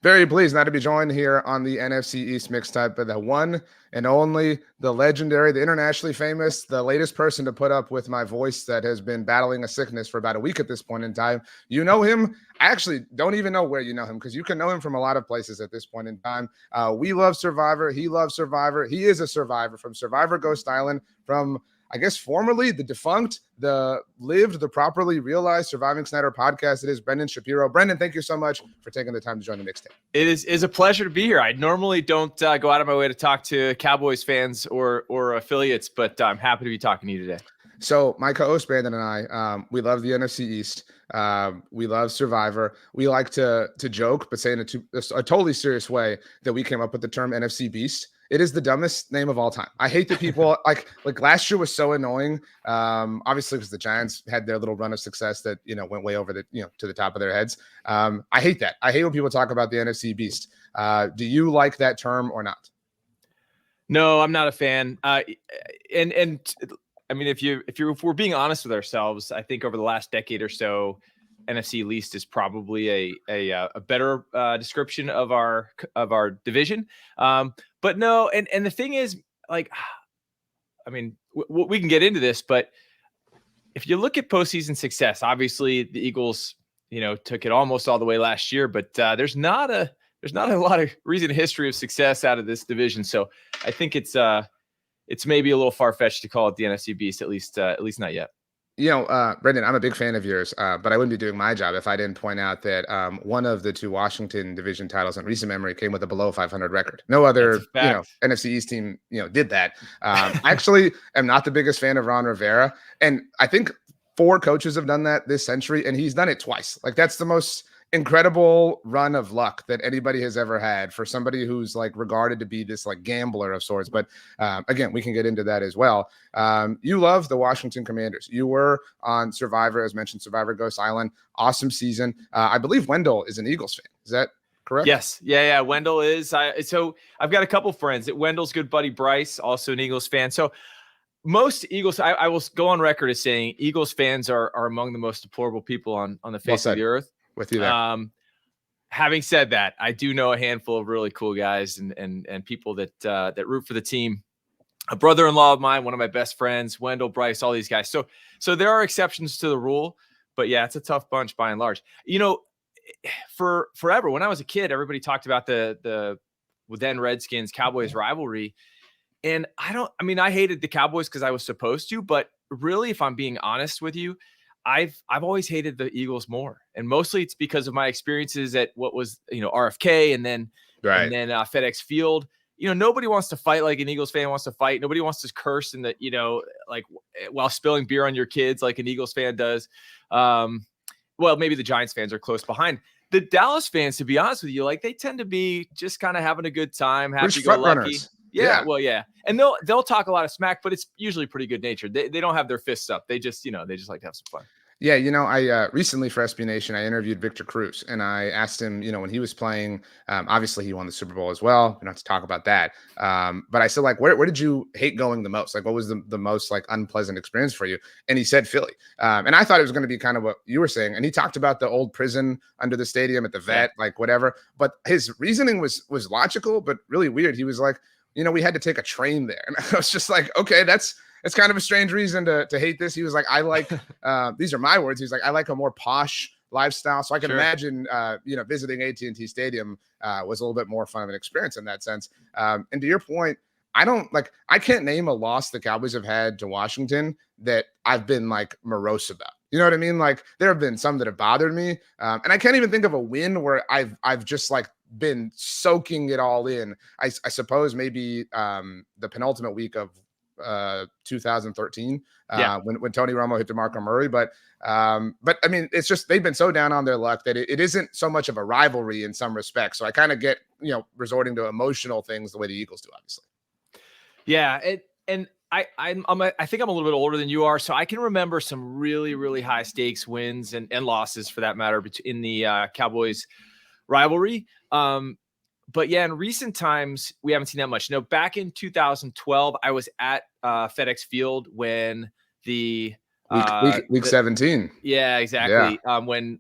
Very pleased now to be joined here on the NFC East Mixtape by the one and only, the legendary, the internationally famous, the latest person to put up with my voice that has been battling a sickness for about a week at this point in time. You know him. I actually don't even know where you know him because you can know him from a lot of places at this point in time. We love Survivor. He loves Survivor. He is a survivor from Survivor Ghost Island, from I guess formerly the defunct, the lived, the properly realized Surviving Snyder podcast. It is Brendan Shapiro. Brendan, thank you so much for taking the time to join the Mixtape. It is a pleasure to be here. I normally don't go out of my way to talk to Cowboys fans or affiliates, but I'm happy to be talking to you today. So my co-host Brandon and I, we love the NFC East. We love Survivor. We like to joke, but say in a totally serious way, that we came up with the term NFC Beast. It is the dumbest name of all time. I hate that people like last year was so annoying. Obviously because the Giants had their little run of success that, went way over to the top of their heads. I hate that. I hate when people talk about the NFC Beast. Do you like that term or not? No, I'm not a fan. And I mean, if we're being honest with ourselves, I think over the last decade or so, NFC East is probably a better description of our division. But no, and the thing is, like, I mean, we can get into this, but if you look at postseason success, obviously the Eagles, took it almost all the way last year, but there's not a lot of recent history of success out of this division. So I think it's maybe a little far-fetched to call it the NFC Beast, at least not yet. Brendan, I'm a big fan of yours, but I wouldn't be doing my job if I didn't point out that one of the two Washington division titles in recent memory came with a below 500 record. No other, NFC East team, did that. I actually am not the biggest fan of Ron Rivera, and I think 4 coaches have done that this century, and he's done it twice. Like, that's the most incredible run of luck that anybody has ever had for somebody who's regarded to be this gambler of sorts. But again, we can get into that as well. You love the Washington Commanders. You were on Survivor, as mentioned, Survivor Ghost Island. Awesome season. I believe Wendell is an Eagles fan. Is that correct? Yes. Yeah. Wendell is. So I've got a couple friends. Wendell's good buddy Bryce, also an Eagles fan. So most Eagles, I will go on record as saying Eagles fans are among the most deplorable people on the face of the earth. With you there. Having said that, I do know a handful of really cool guys and people that root for the team. A brother-in-law of mine, one of my best friends, Wendell, Bryce, all these guys. So there are exceptions to the rule, but yeah, it's a tough bunch by and large. For forever, when I was a kid, everybody talked about the then Redskins Cowboys rivalry. And I hated the Cowboys because I was supposed to, but really, if I'm being honest with you, I've always hated the Eagles more, and mostly it's because of my experiences at what was RFK and then FedEx Field. Nobody wants to fight like an Eagles fan wants to fight. Nobody wants to curse in the while spilling beer on your kids like an Eagles fan does. Well, maybe the Giants fans are close behind. The Dallas fans, to be honest with you, they tend to be just kind of having a good time, happy go lucky. Yeah, well, yeah, and they'll talk a lot of smack, but it's usually pretty good natured. They don't have their fists up. They just like to have some fun. Yeah, I recently for SB Nation, I interviewed Victor Cruz, and I asked him, when he was playing, obviously he won the Super Bowl as well. We don't have to talk about that. But I said, where did you hate going the most? What was the most unpleasant experience for you? And he said Philly. And I thought it was going to be kind of what you were saying. And he talked about the old prison under the stadium at the vet, whatever. But his reasoning was logical, but really weird. He was like, we had to take a train there. And I was just like, okay, that's kind of a strange reason to hate this. He was like, I like, these are my words. He's like, I like a more posh lifestyle. So I can imagine, visiting AT&T Stadium was a little bit more fun of an experience in that sense. And to your point, I can't name a loss the Cowboys have had to Washington that I've been morose about. You know what I mean? There have been some that have bothered me. And I can't even think of a win where I've just been soaking it all in. I suppose maybe the penultimate week of 2013 when Tony Romo hit DeMarco Murray. But I mean, it's just they've been so down on their luck that it isn't so much of a rivalry in some respects. So I kind of get, resorting to emotional things the way the Eagles do, obviously. Yeah. I think I'm a little bit older than you are, so I can remember some really, really high stakes wins and losses for that matter in the Cowboys rivalry. But yeah, in recent times, we haven't seen that much. Back in 2012, I was at FedEx Field when the Week 17. Yeah, Yeah. exactly.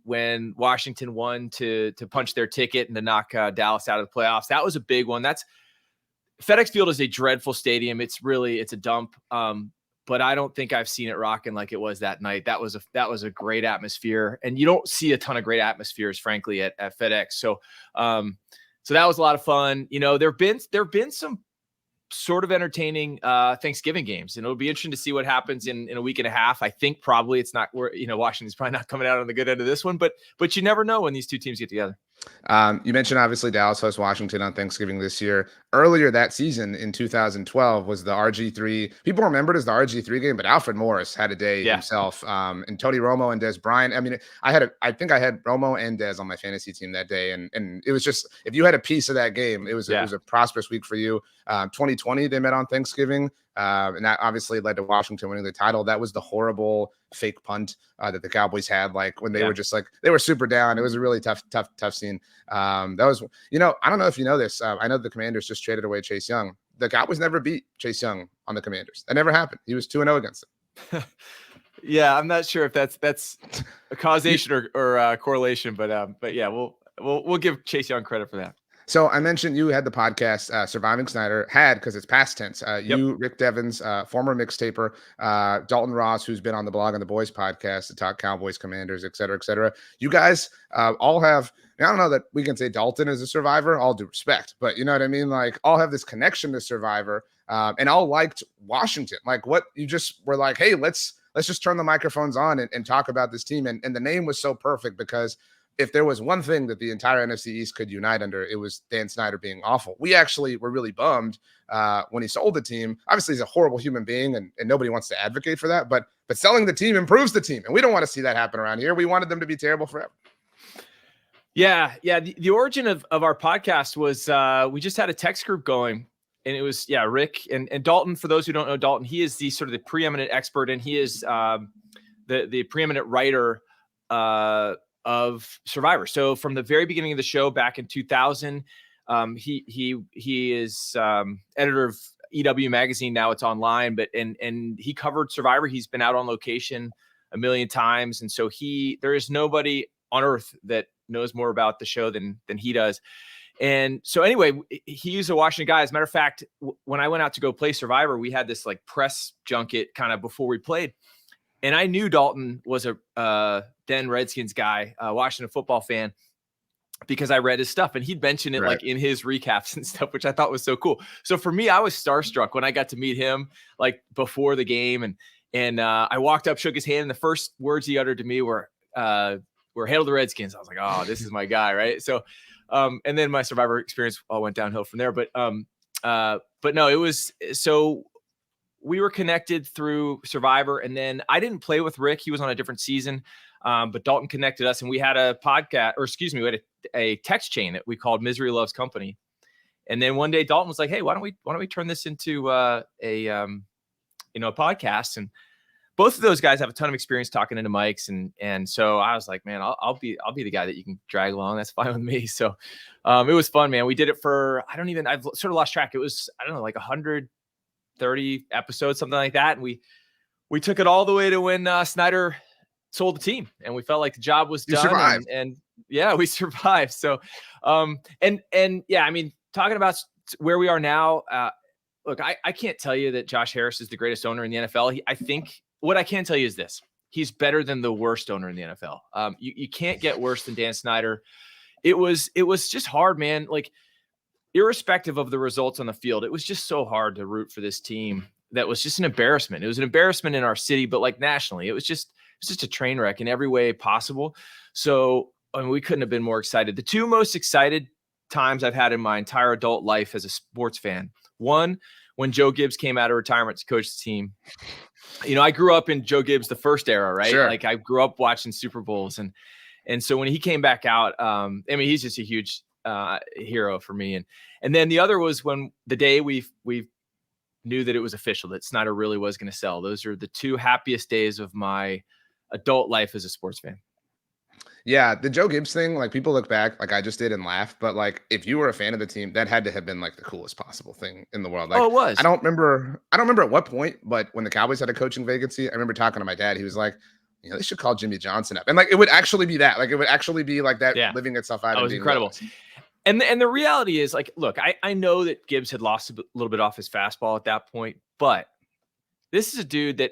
When Washington won to punch their ticket and to knock Dallas out of the playoffs, that was a big one. FedEx Field is a dreadful stadium. It's a dump. But I don't think I've seen it rocking like it was that night. That was a great atmosphere, and you don't see a ton of great atmospheres, frankly, at FedEx. So that was a lot of fun. There've been some sort of entertaining Thanksgiving games, and it'll be interesting to see what happens in a week and a half. I think probably it's not where Washington's probably not coming out on the good end of this one, but you never know when these two teams get together. You mentioned obviously Dallas hosts Washington on Thanksgiving this year. Earlier that season in 2012 was the RG3. People remember it as the RG3 game, but Alfred Morris had a day himself. And Tony Romo and Des Bryant. I mean, I think I had Romo and Des on my fantasy team that day, and it was just, if you had a piece of that game, it was a prosperous week for you. 2020 they met on Thanksgiving. And that obviously led to Washington winning the title. That was the horrible fake punt that the Cowboys had, like when they were just like, they were super down. It was a really tough scene. That was, I don't know if you know this. I know the Commanders just traded away Chase Young. The Cowboys never beat Chase Young on the Commanders. That never happened. He was 2-0 against them. Yeah, I'm not sure if that's a causation or correlation, but yeah, we'll give Chase Young credit for that. So I mentioned you had the podcast, Surviving Snyder, because it's past tense. You, Rick Devens, former mixtaper, Dalton Ross, who's been on the Blog on the Boys podcast to talk Cowboys, Commanders, et cetera, et cetera. You guys all have, I don't know that we can say Dalton is a survivor, all due respect, but you know what I mean? Like, all have this connection to Survivor, and all liked Washington. Like, what you just were like, hey, let's just turn the microphones on and talk about this team. And the name was so perfect because if there was one thing that the entire NFC East could unite under, it was Dan Snyder being awful. We actually were really bummed when he sold the team. Obviously, he's a horrible human being, and nobody wants to advocate for that. But selling the team improves the team, and we don't want to see that happen around here. We wanted them to be terrible forever. Yeah. The origin of our podcast was we just had a text group going, and it was Rick and Dalton. For those who don't know Dalton, he is the sort of the preeminent expert, and he is the preeminent writer of Survivor. So from the very beginning of the show back in 2000, he is editor of EW magazine. Now it's online, but and he covered Survivor. He's been out on location a million times, and so there is nobody on earth that knows more about the show than he does. And so anyway, he's a Washington guy. As a matter of fact, when I went out to go play Survivor, we had this like press junket kind of before we played. And I knew Dalton was a then Redskins guy, Washington football fan, because I read his stuff, and he'd mention it like in his recaps and stuff, which I thought was so cool. So for me, I was starstruck when I got to meet him like before the game, and I walked up, shook his hand, and the first words he uttered to me were "Hail the Redskins." I was like, "Oh, this is my guy," right? So, and then my Survivor experience all went downhill from there. But no, it was so. We were connected through Survivor, and then I didn't play with Rick. He was on a different season, but Dalton connected us, and we had a podcast, we had a text chain that we called Misery Loves Company. And then one day Dalton was like, "Hey, why don't we turn this into a podcast?" And both of those guys have a ton of experience talking into mics, and so I was like, "Man, I'll be the guy that you can drag along. That's fine with me." So it was fun, man. We did it for I've sort of lost track. It was like 130 episodes, something like that. And we took it all the way to when Snyder sold the team, and we felt like the job was done. And yeah, we survived. So, and yeah, I mean, talking about where we are now, look, I can't tell you that Josh Harris is the greatest owner in the NFL. I think what I can tell you is this: he's better than the worst owner in the NFL. You can't get worse than Dan Snyder. It was just hard, man. Like, irrespective of the results on the field, it was just so hard to root for this team. That was just an embarrassment. It was an embarrassment in our city, but like nationally, it was just a train wreck in every way possible. So, I mean, we couldn't have been more excited. The two most excited times I've had in my entire adult life as a sports fan. One, when Joe Gibbs came out of retirement to coach the team. I grew up in Joe Gibbs, the first era, right? Sure. Like, I grew up watching Super Bowls, and so when he came back out, I mean, he's just a huge hero for me. And then the other was when the day we knew that it was official, that Snyder really was going to sell. Those are the two happiest days of my adult life as a sports fan. Yeah, the Joe Gibbs thing, like people look back, like I just did and laugh, but like if you were a fan of the team, that had to have been like the coolest possible thing in the world. Oh, Like it was. I don't remember at what point, but when the Cowboys had a coaching vacancy, I remember talking to my dad. He was like, they should call Jimmy Johnson up. And like it would actually be that. Like it would actually be like that Yeah, living itself out that and was being incredible. realized. And the reality is, like, look, I know that Gibbs had lost a little bit off his fastball at that point, but this is a dude that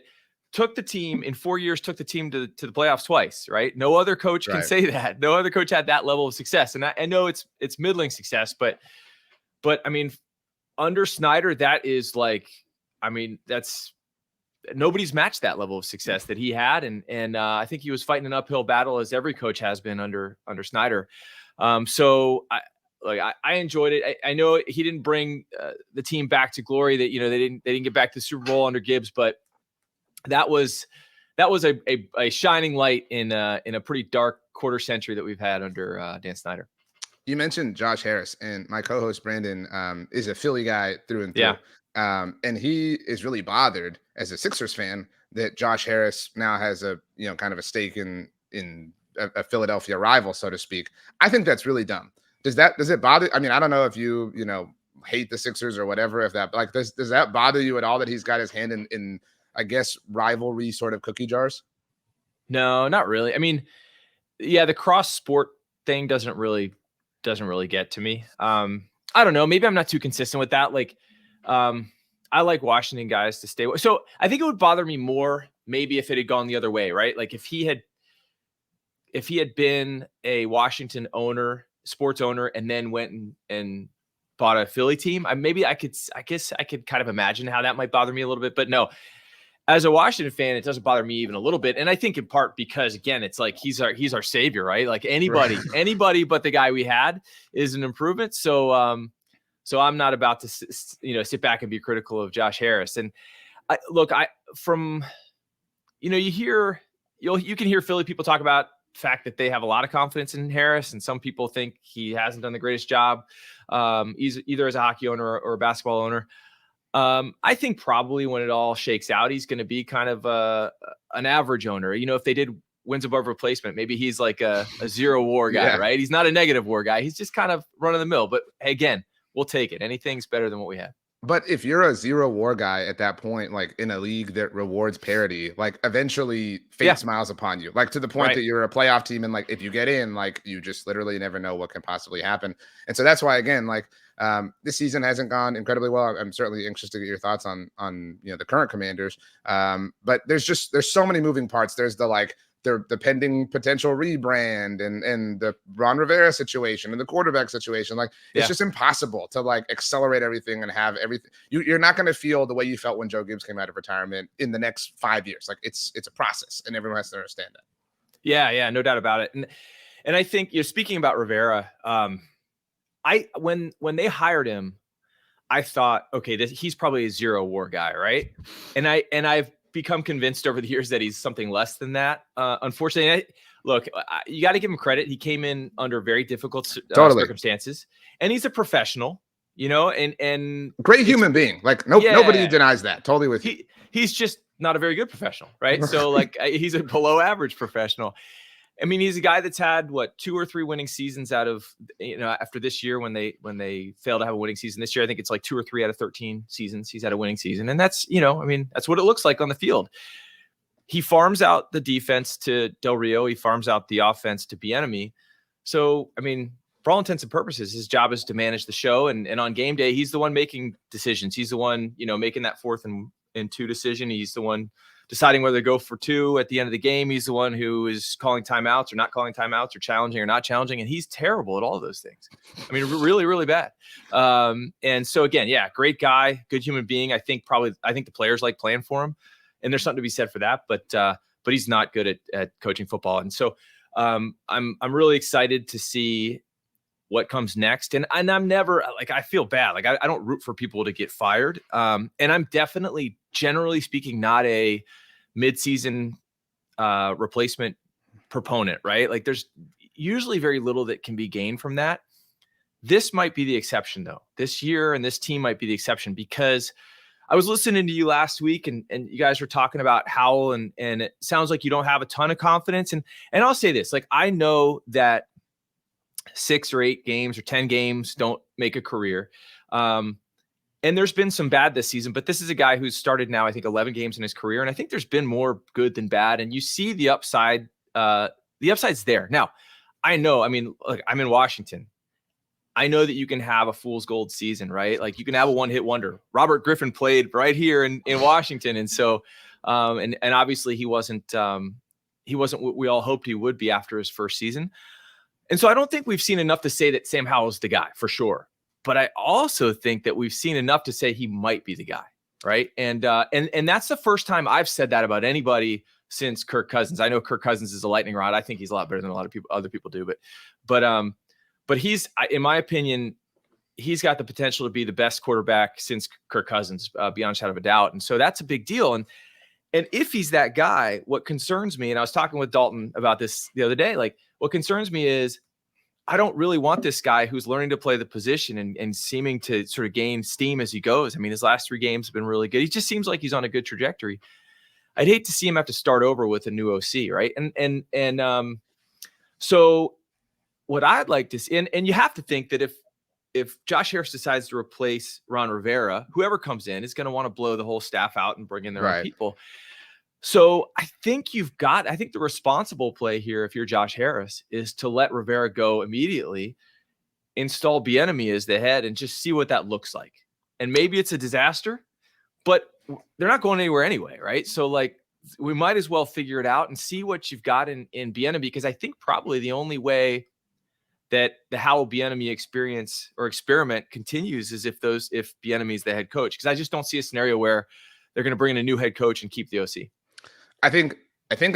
took the team in 4 years, took the team to the playoffs twice, right? No other coach can Right. say that. No other coach had that level of success. And I know it's middling success, but I mean, under Snyder, that is like, I mean, that's nobody's matched that level of success that he had. And I think he was fighting an uphill battle, as every coach has been under Snyder. So I enjoyed it. I know he didn't bring the team back to glory. That they didn't get back to the Super Bowl under Gibbs, but that was a shining light in a pretty dark quarter century that we've had under Dan Snyder. You mentioned Josh Harris, and my co-host Brandon is a Philly guy through and through. Yeah. And he is really bothered as a Sixers fan that Josh Harris now has a kind of a stake in a Philadelphia rival, so to speak. I think that's really dumb. Does it bother? I mean, I don't know if you hate the Sixers or whatever. If that like does that bother you at all that he's got his hand in I guess rivalry sort of cookie jars? No, not really. I mean, yeah, the cross sport thing doesn't really get to me. I don't know. Maybe I'm not too consistent with that. Like, I like Washington guys to stay. So I think it would bother me more maybe if it had gone the other way, right? Like if he had been a Washington sports owner, and then went and bought a Philly team, I guess I could kind of imagine how that might bother me a little bit. But no, as a Washington fan, it doesn't bother me even a little bit. And I think in part because, again, it's like he's our savior, right? Like anybody but the guy we had is an improvement. So I'm not about to sit back and be critical of Josh Harris. And you can hear Philly people talk about the fact that they have a lot of confidence in Harris, and some people think he hasn't done the greatest job, either as a hockey owner or a basketball owner. I think probably when it all shakes out, he's going to be kind of an average owner. If they did wins above replacement, maybe he's like a zero WAR guy, Yeah. right? He's not a negative WAR guy. He's just kind of run of the mill. But again, we'll take it. Anything's better than what we had. But if you're a zero WAR guy at that point, like in a league that rewards parity, like eventually fate smiles upon you, like to the point that you're a playoff team. And like, if you get in, like you just literally never know what can possibly happen. And so that's why, again, like this season hasn't gone incredibly well. I'm certainly interested to get your thoughts on the current Commanders. But there's so many moving parts. There's the pending potential rebrand and the Ron Rivera situation and the quarterback situation. Like it's just impossible to like accelerate everything and have everything. You're not going to feel the way you felt when Joe Gibbs came out of retirement in the next 5 years. Like it's a process, and everyone has to understand that. Yeah, no doubt about it. And I think speaking about Rivera, when they hired him, I thought, okay, he's probably a zero WAR guy, right? And I've become convinced over the years that he's something less than that. Unfortunately, look, you got to give him credit. He came in under very difficult circumstances, and he's a professional, and great human being. Like nobody denies that. Totally with you. He's just not a very good professional, right? So like he's a below average professional. I mean, he's a guy that's had 2 or 3 winning seasons out of, after this year when they failed to have a winning season this year. I think it's like 2 or 3 out of 13 seasons he's had a winning season. And that's, that's what it looks like on the field. He farms out the defense to Del Rio. He farms out the offense to Bieniemy. So, I mean, for all intents and purposes, his job is to manage the show. And on game day, he's the one making decisions. He's the one, making that 4th and 2 decision. He's the one deciding whether to go for 2 at the end of the game. He's the one who is calling timeouts or not calling timeouts, or challenging or not challenging. And he's terrible at all of those things. I mean, really, really bad. And so again, great guy, good human being. I think the players like playing for him, and there's something to be said for that, but he's not good at coaching football. And so I'm really excited to see what comes next. And I'm never I feel bad. Like I don't root for people to get fired. And I'm definitely, generally speaking, not a midseason replacement proponent, right? Like there's usually very little that can be gained from that. This might be the exception though. This year and this team might be the exception, because I was listening to you last week, and you guys were talking about Howell, and it sounds like you don't have a ton of confidence. And I'll say this, like, I know that 6 or 8 games or 10 games don't make a career. And there's been some bad this season, but this is a guy who's started now, I think, 11 games in his career. And I think there's been more good than bad. And you see the upside, the upside's there. Now, I know, I mean, look, I'm in Washington. I know that you can have a fool's gold season, right? Like, you can have a one-hit wonder. Robert Griffin played right here in Washington. And so, and obviously he wasn't what we all hoped he would be after his first season. And so I don't think we've seen enough to say that Sam Howell's the guy for sure. But I also think that we've seen enough to say he might be the guy, right? And that's the first time I've said that about anybody since Kirk Cousins. I know Kirk Cousins is a lightning rod. I think he's a lot better than a lot of other people do. But he's, in my opinion, he's got the potential to be the best quarterback since Kirk Cousins, beyond a shadow of a doubt. And so that's a big deal. And if he's that guy, what concerns me, and I was talking with Dalton about this the other day, like, what concerns me is, I don't really want this guy who's learning to play the position and seeming to sort of gain steam as he goes. I mean, his last 3 games have been really good. He just seems like he's on a good trajectory. I'd hate to see him have to start over with a new OC, right? So what I'd like to see, and you have to think that if Josh Harris decides to replace Ron Rivera, whoever comes in is going to want to blow the whole staff out and bring in their own people. So I think the responsible play here, if you're Josh Harris, is to let Rivera go immediately, install Bieniemy as the head, and just see what that looks like. And maybe it's a disaster, but they're not going anywhere anyway, right? So, like, we might as well figure it out and see what you've got in Bieniemy, because I think probably the only way that the Howell Bieniemy experience or experiment continues is if Bieniemy is the head coach, because I just don't see a scenario where they're going to bring in a new head coach and keep the OC. I think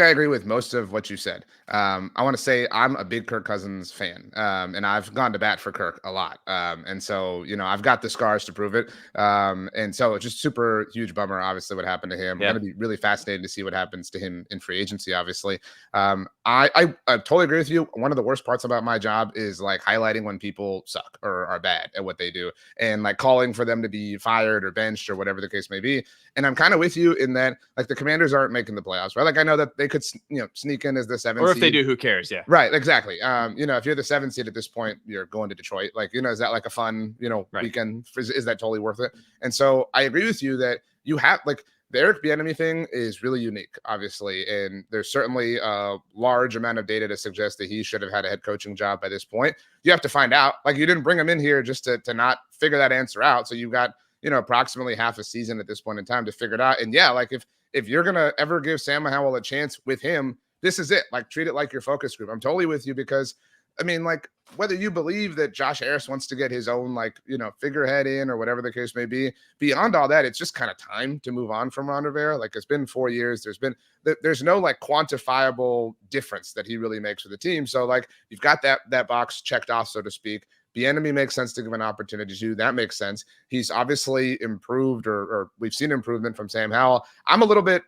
I agree with most of what you said. I want to say I'm a big Kirk Cousins fan, and I've gone to bat for Kirk a lot. And so, I've got the scars to prove it. And so it's just super huge bummer, obviously, what happened to him. Yeah. Going to be really fascinating to see what happens to him in free agency, obviously. I totally agree with you. One of the worst parts about my job is, like, highlighting when people suck or are bad at what they do, and, like, calling for them to be fired or benched or whatever the case may be. And I'm kind of with you in that, like, the Commanders aren't making the playoffs, right? Like, I know that they could, sneak in as the 7th or if seed. they do, who cares? Yeah, right, exactly. If you're the 7th seed at this point, you're going to Detroit. Like, is that like a fun, right. weekend? Is that totally worth it? And so I agree with you that you have, like, the Eric Bieniemy thing is really unique, obviously, and there's certainly a large amount of data to suggest that he should have had a head coaching job by this point. You have to find out. Like, you didn't bring him in here just to not figure that answer out. So you've got, approximately half a season at this point in time to figure it out. And yeah, like, if you're gonna ever give Sam Howell a chance with him, this is it. Like, treat it like your focus group. I'm totally with you, because I mean, like, whether you believe that Josh Harris wants to get his own, like, figurehead in or whatever the case may be, beyond all that, it's just kind of time to move on from Ron Rivera. Like, it's been 4 years. There's no, like, quantifiable difference that he really makes with the team. So, like, you've got that box checked off, so to speak. Bieniemy makes sense to give an opportunity to. That makes sense. He's obviously improved, or we've seen improvement from Sam Howell. I'm a little bit,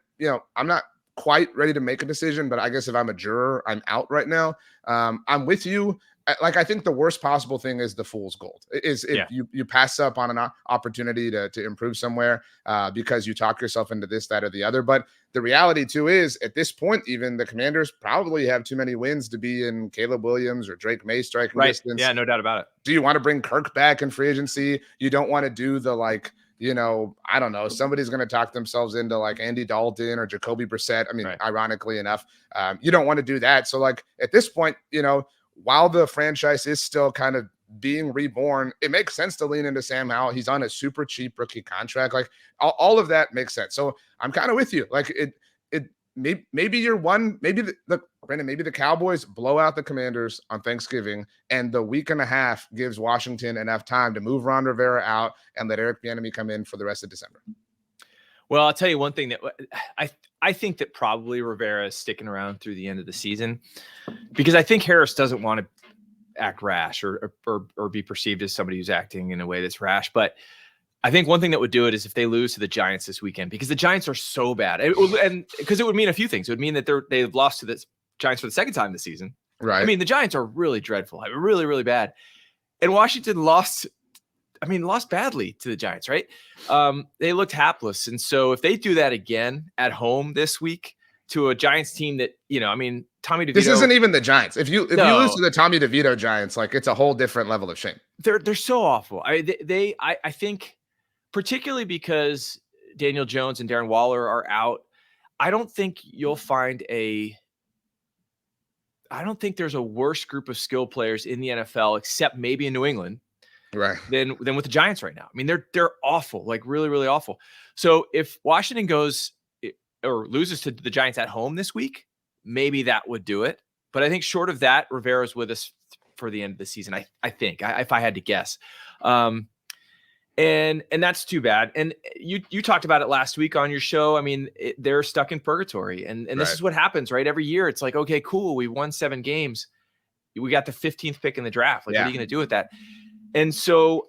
I'm not quite ready to make a decision, but I guess if I'm a juror, I'm out right now. I'm with you. Like, I think the worst possible thing is the fool's gold is if you pass up on an opportunity to improve somewhere because you talk yourself into this, that, or the other. But the reality too is, at this point, even the Commanders probably have too many wins to be in Caleb Williams or Drake May striking distance. Yeah, no doubt about it. Do you want to bring Kirk back in free agency? You don't want to do the, like, I don't know, somebody's going to talk themselves into, like, Andy Dalton or Jacoby Brissett. I mean, ironically enough, you don't want to do that. So, like, at this point, while the franchise is still kind of being reborn, it makes sense to lean into Sam Howell. He's on a super cheap rookie contract. Like, all of that makes sense. So I'm kind of with you. Like, maybe you're one, maybe Brandon, maybe the Cowboys blow out the Commanders on Thanksgiving, and the week and a half gives Washington enough time to move Ron Rivera out and let Eric Bieniemy come in for the rest of December. Well, I'll tell you one thing that I think that probably Rivera is sticking around through the end of the season, because I think Harris doesn't want to act rash or be perceived as somebody who's acting in a way that's rash. But I think one thing that would do it is if they lose to the Giants this weekend, because the Giants are so bad, and because it would mean a few things. It would mean that they've lost to the Giants for the second time this season. Right. I mean, the Giants are really dreadful, really, really bad. And Washington lost lost badly to the Giants, right? They looked hapless. And so if they do that again at home this week to a Giants team that, Tommy DeVito. This isn't even the Giants. If you lose No. to the Tommy DeVito Giants, like it's a whole different level of shame. They're so awful. I think particularly because Daniel Jones and Darren Waller are out, I don't think there's a worse group of skill players in the NFL, except maybe in New England, right? Than with the Giants right now. I mean, they're awful, like really, really awful. So if Washington goes or loses to the Giants at home this week, maybe that would do it. But I think short of that, Rivera's with us for the end of the season. I think if I had to guess. And that's too bad. And you talked about it last week on your show. I mean, they're stuck in purgatory, and this is what happens, right? Every year, it's like, okay, cool, we won 7 games, we got the 15th pick in the draft. Like, what are you going to do with that? And so,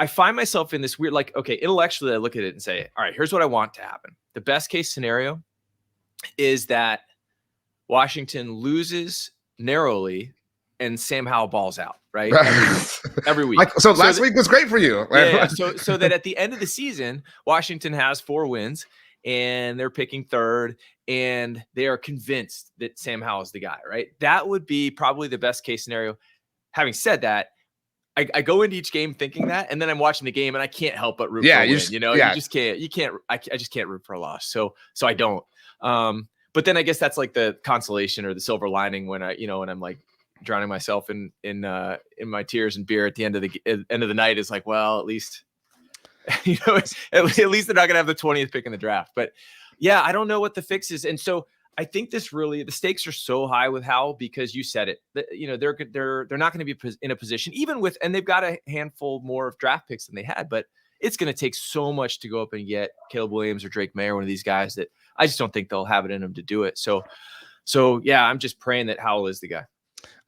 I find myself in this weird, like, okay, intellectually, I look at it and say, all right, here's what I want to happen. The best case scenario is that Washington loses narrowly and Sam Howell balls out, right? Every week. So last week was great for you. Yeah. So that at the end of the season, Washington has 4 wins and they're picking 3rd and they are convinced that Sam Howell is the guy, right? That would be probably the best case scenario. Having said that, I go into each game thinking that, and then I'm watching the game and I can't help but root for a win. I just can't root for a loss. So I don't. But then I guess that's like the consolation or the silver lining when when I'm like drowning myself in my tears and beer at the end of the night is like, well, at least at least they're not gonna have the 20th pick in the draft. But yeah, I don't know what the fix is. And so I think the stakes are so high with Howell because you said it. They're not going to be in a position and they've got a handful more of draft picks than they had, but it's going to take so much to go up and get Caleb Williams or Drake May or one of these guys that I just don't think they'll have it in them to do it. So yeah, I'm just praying that Howell is the guy.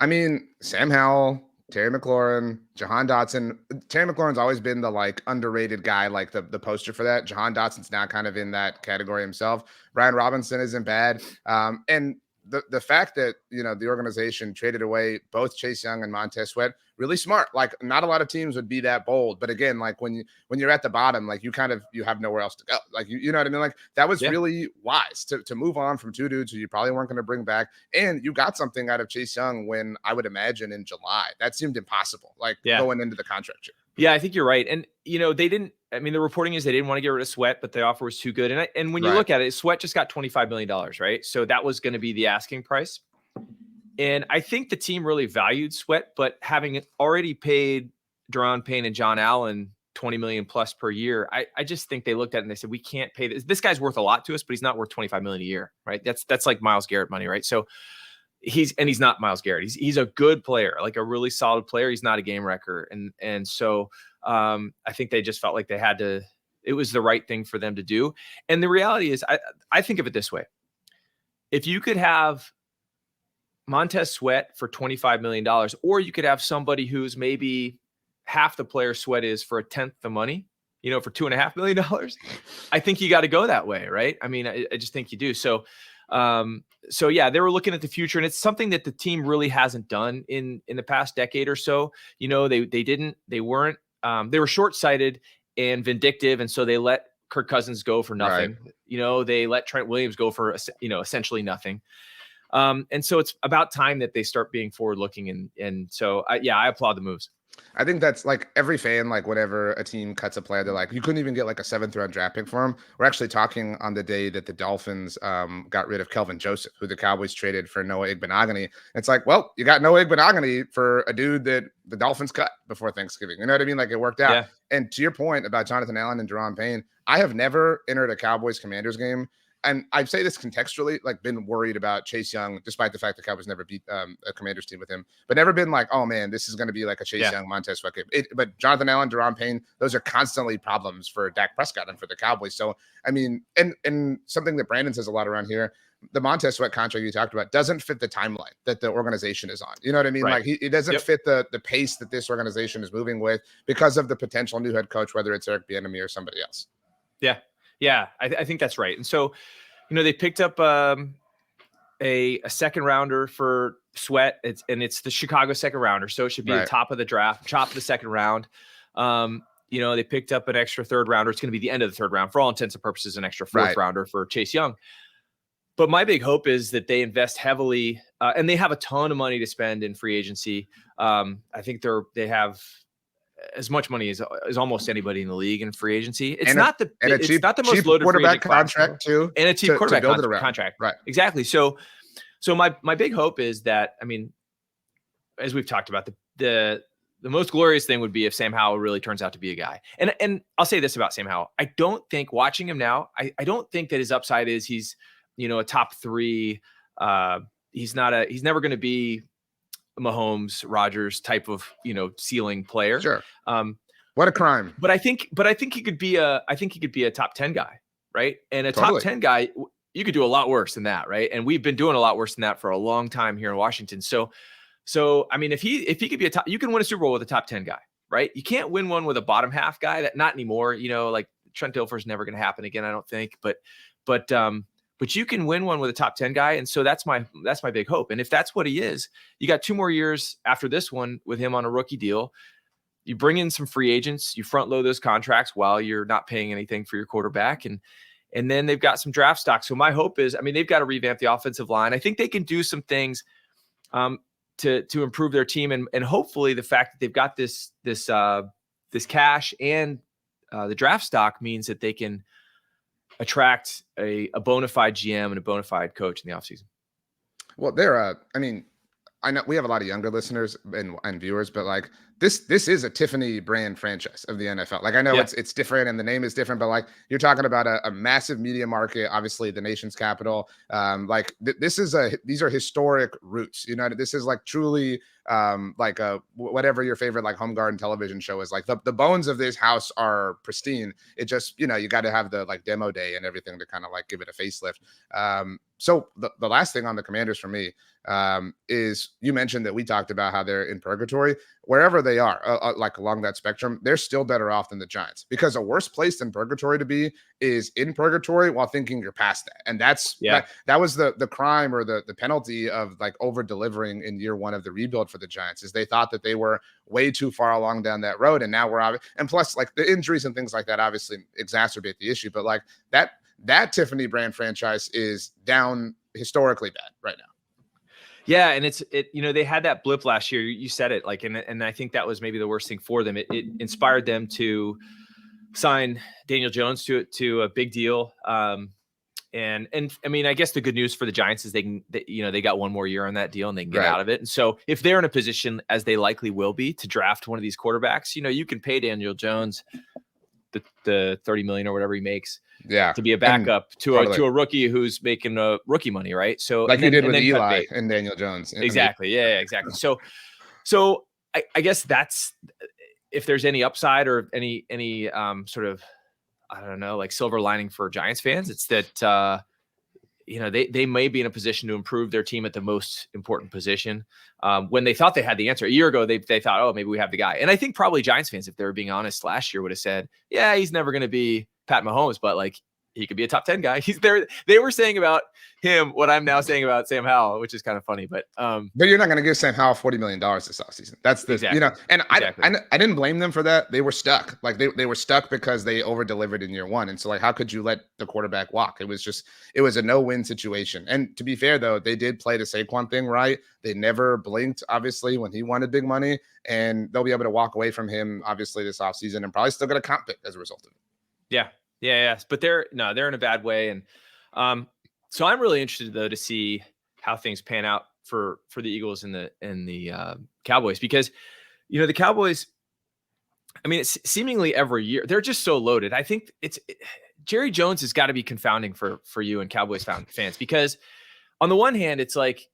I mean, Sam Howell, Terry McLaurin, Jahan Dotson. Terry McLaurin's always been the like underrated guy, like the poster for that. Jahan Dotson's now kind of in that category himself. Brian Robinson isn't bad. And the fact that, the organization traded away both Chase Young and Montez Sweat, really smart. Like, not a lot of teams would be that bold. But again, like when you're at the bottom, like you have nowhere else to go. Like, you know what I mean? Like, that was really wise to move on from 2 dudes who you probably weren't going to bring back. And you got something out of Chase Young when I would imagine in July. That seemed impossible, going into the contract year. Yeah, I think you're right. And, they didn't, the reporting is they didn't want to get rid of Sweat, but the offer was too good. And when you look at it, Sweat just got $25 million, right? So that was going to be the asking price. And I think the team really valued Sweat, but having already paid Deron Payne and John Allen $20 million plus per year, I just think they looked at it and they said, we can't pay this. This guy's worth a lot to us, but he's not worth $25 million a year, right? That's like Myles Garrett money, right? So he's not Myles Garrett. He's a good player, like a really solid player. He's not a game wrecker. And so I think they just felt like they had to, it was the right thing for them to do. And the reality is, I think of it this way. If you could have Montez Sweat for $25 million, or you could have somebody who's maybe half the player Sweat is for 1/10 the money, for $2.5 million, I think you got to go that way, right? I mean, I just think you do. So yeah, they were looking at the future, and it's something that the team really hasn't done in the past decade or so. They were short-sighted and vindictive, and so they let Kirk Cousins go for nothing. Right. They let Trent Williams go for essentially nothing. And so it's about time that they start being forward-looking, and so I applaud the moves. I think that's like every fan, like whenever a team cuts a player, they're like, you couldn't even get like a 7th-round draft pick for him. We're actually talking on the day that the Dolphins got rid of Kelvin Joseph, who the Cowboys traded for Noah Igbenogany. It's like, well, you got Noah Igbenogany for a dude that the Dolphins cut before Thanksgiving. You know what I mean? Like, it worked out. Yeah. And to your point about Jonathan Allen and Deron Payne, I have never entered a Cowboys Commanders game. And I say this contextually, like, been worried about Chase Young, despite the fact the Cowboys never beat a Commanders team with him, but never been like, oh man, this is going to be like a Chase Young Montez Sweat game. But Jonathan Allen, Deron Payne, those are constantly problems for Dak Prescott and for the Cowboys. So, I mean, and something that Brandon says a lot around here, the Montez Sweat contract you talked about doesn't fit the timeline that the organization is on. You know what I mean? Right. Like, he doesn't fit the pace that this organization is moving with because of the potential new head coach, whether it's Eric Bieniemy or somebody else. Yeah. Yeah, I think that's right. And so, they picked up a 2nd rounder for Sweat. It's the Chicago 2nd rounder, so it should be the top of the draft, top of the 2nd round. They picked up an extra third rounder. It's going to be the end of the third round for all intents and purposes, an extra fourth rounder for Chase Young. But my big hope is that they invest heavily, and they have a ton of money to spend in free agency. I think they have as much money as almost anybody in the league in free agency. It's not the most loaded quarterback contract too, and a cheap quarterback contract. Right. Exactly. So my big hope is that, I mean, as we've talked about, the most glorious thing would be if Sam Howell really turns out to be a guy. And I'll say this about Sam Howell. I don't think, watching him now, I don't think that his upside is he's, a top 3. He's never going to be Mahomes, Rodgers type of, ceiling player. Sure. What a crime. But I think he could be a top 10 guy, right? And a top 10 guy, you could do a lot worse than that, right? And we've been doing a lot worse than that for a long time here in Washington. So I mean, if he could be you can win a Super Bowl with a top 10 guy, right? You can't win one with a bottom half guy. That not anymore. Like Trent Dilfer's never going to happen again, I don't think. But you can win one with a top 10 guy. And so that's my big hope. And if that's what he is, you got 2 more years after this one with him on a rookie deal. You bring in some free agents, you front load those contracts while you're not paying anything for your quarterback. And then they've got some draft stock. So my hope is, I mean, they've got to revamp the offensive line. I think they can do some things to improve their team. And hopefully the fact that they've got this cash and the draft stock means that they can attract a bona fide GM and a bona fide coach in the offseason. Well, I know we have a lot of younger listeners and viewers, but like this is a Tiffany brand franchise of the NFL. Like I know it's different and the name is different, but like you're talking about a massive media market, obviously the nation's capital. These are historic roots. This is like truly like whatever your favorite like home garden television show is. Like the bones of this house are pristine. It just, you got to have the like demo day and everything to kind of like give it a facelift. So the last thing on the Commanders for me is, you mentioned that we talked about how they're in purgatory. Wherever they are, like along that spectrum, they're still better off than the Giants, because a worse place than purgatory to be is in purgatory while thinking you're past that. And that was the crime or the penalty of like over delivering in year 1 of the rebuild for the Giants, is they thought that they were way too far along down that road. And now and plus like the injuries and things like that obviously exacerbate the issue. But like that Tiffany brand franchise is down historically bad right now. Yeah. And they had that blip last year. You said it, like, and I think that was maybe the worst thing for them. It inspired them to sign Daniel Jones to a big deal. And I mean, I guess the good news for the Giants is they got 1 more year on that deal and they can get out of it. And so if they're in a position, as they likely will be, to draft one of these quarterbacks, you can pay Daniel Jones the $30 million or whatever he makes, to be a backup to a rookie who's making rookie money, right? So like you did with Eli and Daniel Jones. Exactly. Yeah, exactly. So I guess that's, if there's any upside or any sort of, I don't know, like silver lining for Giants fans, it's that they may be in a position to improve their team at the most important position. When they thought they had the answer a year ago, they thought, oh, maybe we have the guy. And I think probably Giants fans, if they were being honest, last year would have said, yeah, he's never going to be Pat Mahomes, but like he could be a top 10 guy. He's there. They were saying about him what I'm now saying about Sam Howell, which is kind of funny. But you're not going to give Sam Howell $40 million this offseason. That's the exactly. And exactly. I didn't blame them for that. They were stuck. Like they were stuck because they over delivered in year 1. And so like, how could you let the quarterback walk? It was a no-win situation. And to be fair though, they did play the Saquon thing right. They never blinked, obviously, when he wanted big money, and they'll be able to walk away from him obviously this offseason and probably still get a comp pick as a result of it. Yeah. Yeah. But they're in a bad way. And so I'm really interested though to see how things pan out for the Eagles and the Cowboys, because the Cowboys, I mean, it's seemingly every year they're just so loaded. I think Jerry Jones has got to be confounding for you and Cowboys fans, because on the one hand, it's like,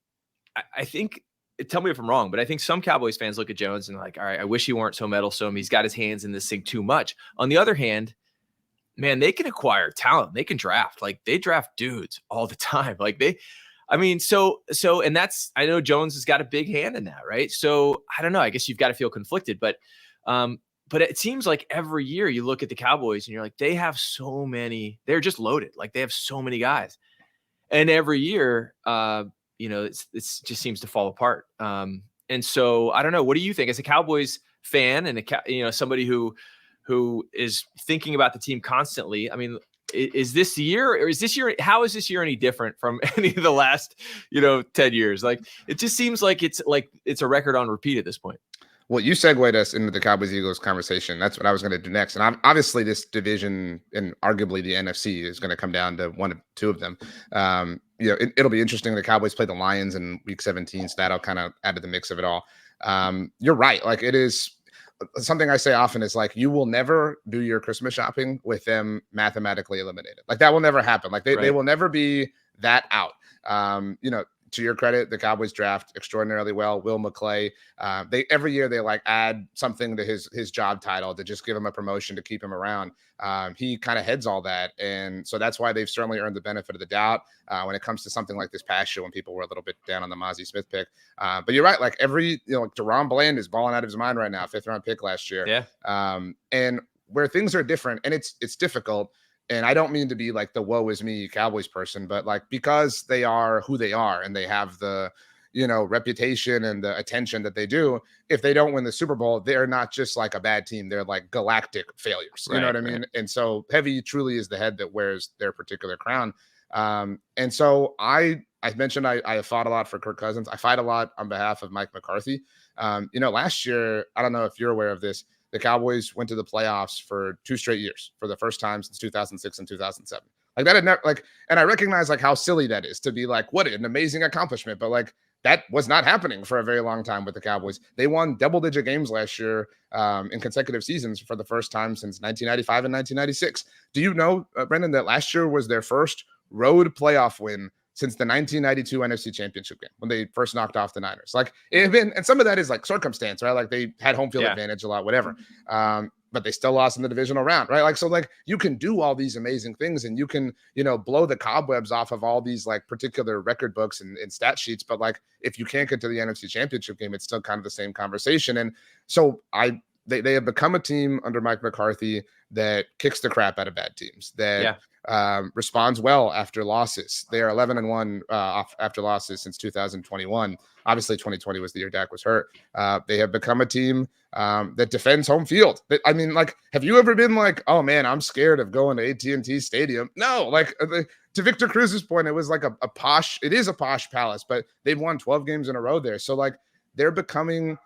I think, tell me if I'm wrong, but I think some Cowboys fans look at Jones and like, all right, I wish he weren't so meddlesome. He's got his hands in this thing too much. On the other hand, man, they can acquire talent. They can draft. Like they draft dudes all the time. Like and that's, I know Jones has got a big hand in that, right? So I don't know. I guess you've got to feel conflicted, but it seems like every year you look at the Cowboys and you're like, they have so many, they're just loaded. Like they have so many guys, and every year, it's just seems to fall apart. And so I don't know. What do you think as a Cowboys fan and somebody who is thinking about the team constantly. I mean, is this year how is this year any different from any of the last 10 years? Like, it just seems like it's a record on repeat at this point. Well, you segued us into the Cowboys-Eagles conversation. That's what I was going to do next. And obviously this division and arguably the NFC is going to come down to one of two of them. It'll be interesting. The Cowboys play the Lions in week 17, so that'll kind of add to the mix of it all. You're right. Like, it is something I say often is like, you will never do your Christmas shopping with them mathematically eliminated. Like, that will never happen. Like, they will never be that out. To your credit, the Cowboys draft extraordinarily well. Will McClay, every year they like add something to his job title to just give him a promotion to keep him around. He kind of heads all that, and so that's why they've certainly earned the benefit of the doubt when it comes to something like this past year when people were a little bit down on the Mozzie Smith pick. But you're right, like like Deron Bland is balling out of his mind right now, 5th round pick last year. Yeah. And where things are different, and it's difficult. And I don't mean to be like the woe is me Cowboys person, but like, because they are who they are and they have the, reputation and the attention that they do, if they don't win the Super Bowl, they're not just like a bad team. They're like galactic failures. You know what I mean? And so heavy truly is the head that wears their particular crown. And so I mentioned I have fought a lot for Kirk Cousins. I fight a lot on behalf of Mike McCarthy. Last year, I don't know if you're aware of this, the Cowboys went to the playoffs for 2 straight years for the first time since 2006 and 2007. Like, that had never, like, and I recognize like how silly that is to be like, what an amazing accomplishment. But like, that was not happening for a very long time with the Cowboys. They won double-digit games last year in consecutive seasons for the first time since 1995 and 1996. Do you know, Brendan, that last year was their first road playoff win since the 1992 NFC Championship game when they first knocked off the Niners? Like, it had been, and some of that is like circumstance, right? Like, they had home field advantage a lot, whatever. But they still lost in the divisional round, right? Like, so like, you can do all these amazing things and you can, blow the cobwebs off of all these like particular record books and stat sheets. But like, if you can't get to the NFC Championship game, it's still kind of the same conversation. And so they have become a team under Mike McCarthy that kicks the crap out of bad teams, that responds well after losses. They are 11-1 after losses since 2021. Obviously, 2020 was the year Dak was hurt. They have become a team that defends home field. I mean, like, have you ever been like, oh man, I'm scared of going to AT&T Stadium? No, like, to Victor Cruz's point, it was like a posh palace, but they've won 12 games in a row there. So like, they're becoming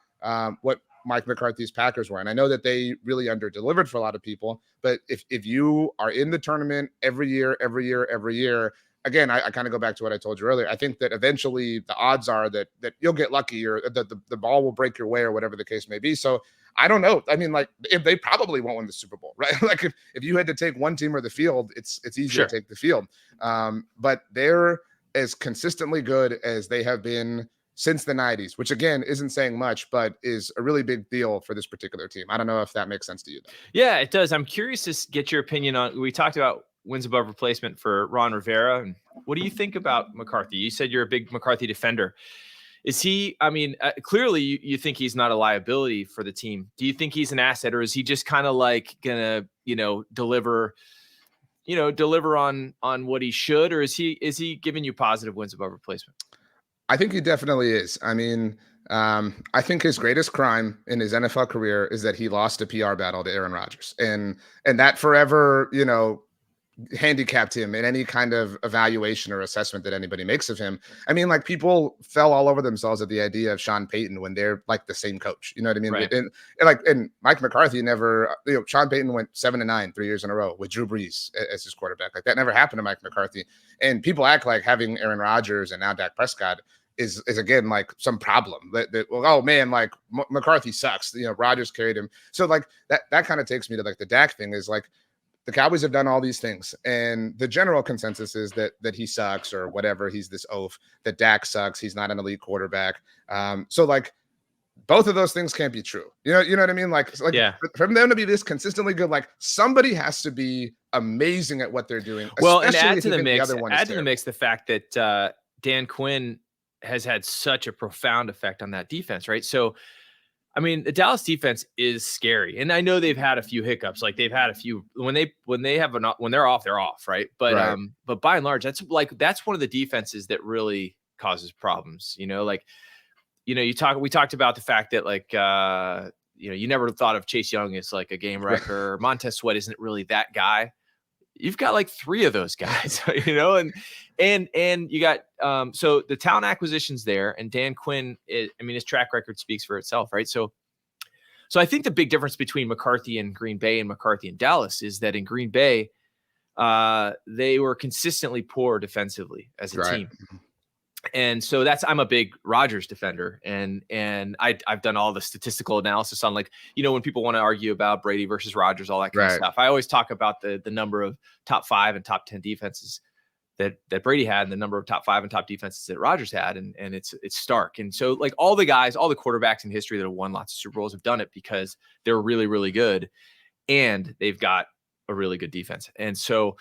what Mike McCarthy's Packers were. And I know that they really underdelivered for a lot of people, but if you are in the tournament every year, again, I kind of go back to what I told you earlier. I think that eventually the odds are that you'll get lucky or that the ball will break your way or whatever the case may be. So I don't know. I mean, like, if they probably won't win the Super Bowl, right? Like, if you had to take one team or the field, it's easier to take the field. But they're as consistently good as they have been since the 90s, which again isn't saying much, but is a really big deal for this particular team. I don't know if that makes sense to you, though. Yeah, it does. I'm curious to get your opinion on, we talked about wins above replacement for Ron Rivera. And what do you think about McCarthy? You said you're a big McCarthy defender. Is he, I mean, clearly you think he's not a liability for the team. Do you think he's an asset, or is he just kind of like gonna, deliver on what he should, or is he giving you positive wins above replacement? I think he definitely is. I mean, I think his greatest crime in his NFL career is that he lost a PR battle to Aaron Rodgers, and that forever, handicapped him in any kind of evaluation or assessment that anybody makes of him. I mean, like, people fell all over themselves at the idea of Sean Payton when they're like the same coach. You know what I mean? Right. And Mike McCarthy never, Sean Payton went 7-9 3 years in a row with Drew Brees as his quarterback. Like, that never happened to Mike McCarthy. And people act like having Aaron Rodgers and now Dak Prescott is again like some problem that well, oh man, like McCarthy sucks. Rodgers carried him. So like that kind of takes me to like the Dak thing is like, the Cowboys have done all these things, and the general consensus is that he sucks or whatever. He's this oaf, that Dak sucks. He's not an elite quarterback. So like, both of those things can't be true. You know what I mean? Like for them to be this consistently good, like, somebody has to be amazing at what they're doing. Well, and add to the mix the fact that Dan Quinn has had such a profound effect on that defense, right? So, I mean, the Dallas defense is scary, and I know they've had a few hiccups. Like, they've had a few when they're off, right? But but by and large, that's one of the defenses that really causes problems. We talked about the fact that you never thought of Chase Young as like a game wrecker. Montez Sweat isn't really that guy. You've got like 3 of those guys, and you got so the talent acquisition's there, and Dan Quinn his track record speaks for itself, right? So I think the big difference between McCarthy and Green Bay and McCarthy and Dallas is that in Green Bay, they were consistently poor defensively as a team. And so I'm a big Rodgers defender, and I've done all the statistical analysis on, like, when people want to argue about Brady versus Rodgers, all that kind of stuff. I always talk about the number of top 5 and top 10 defenses that Brady had, and the number of top 5 and top defenses that Rodgers had, and it's stark. And so, like, all the quarterbacks in history that have won lots of Super Bowls have done it because they're really, really good, and they've got a really good defense. And so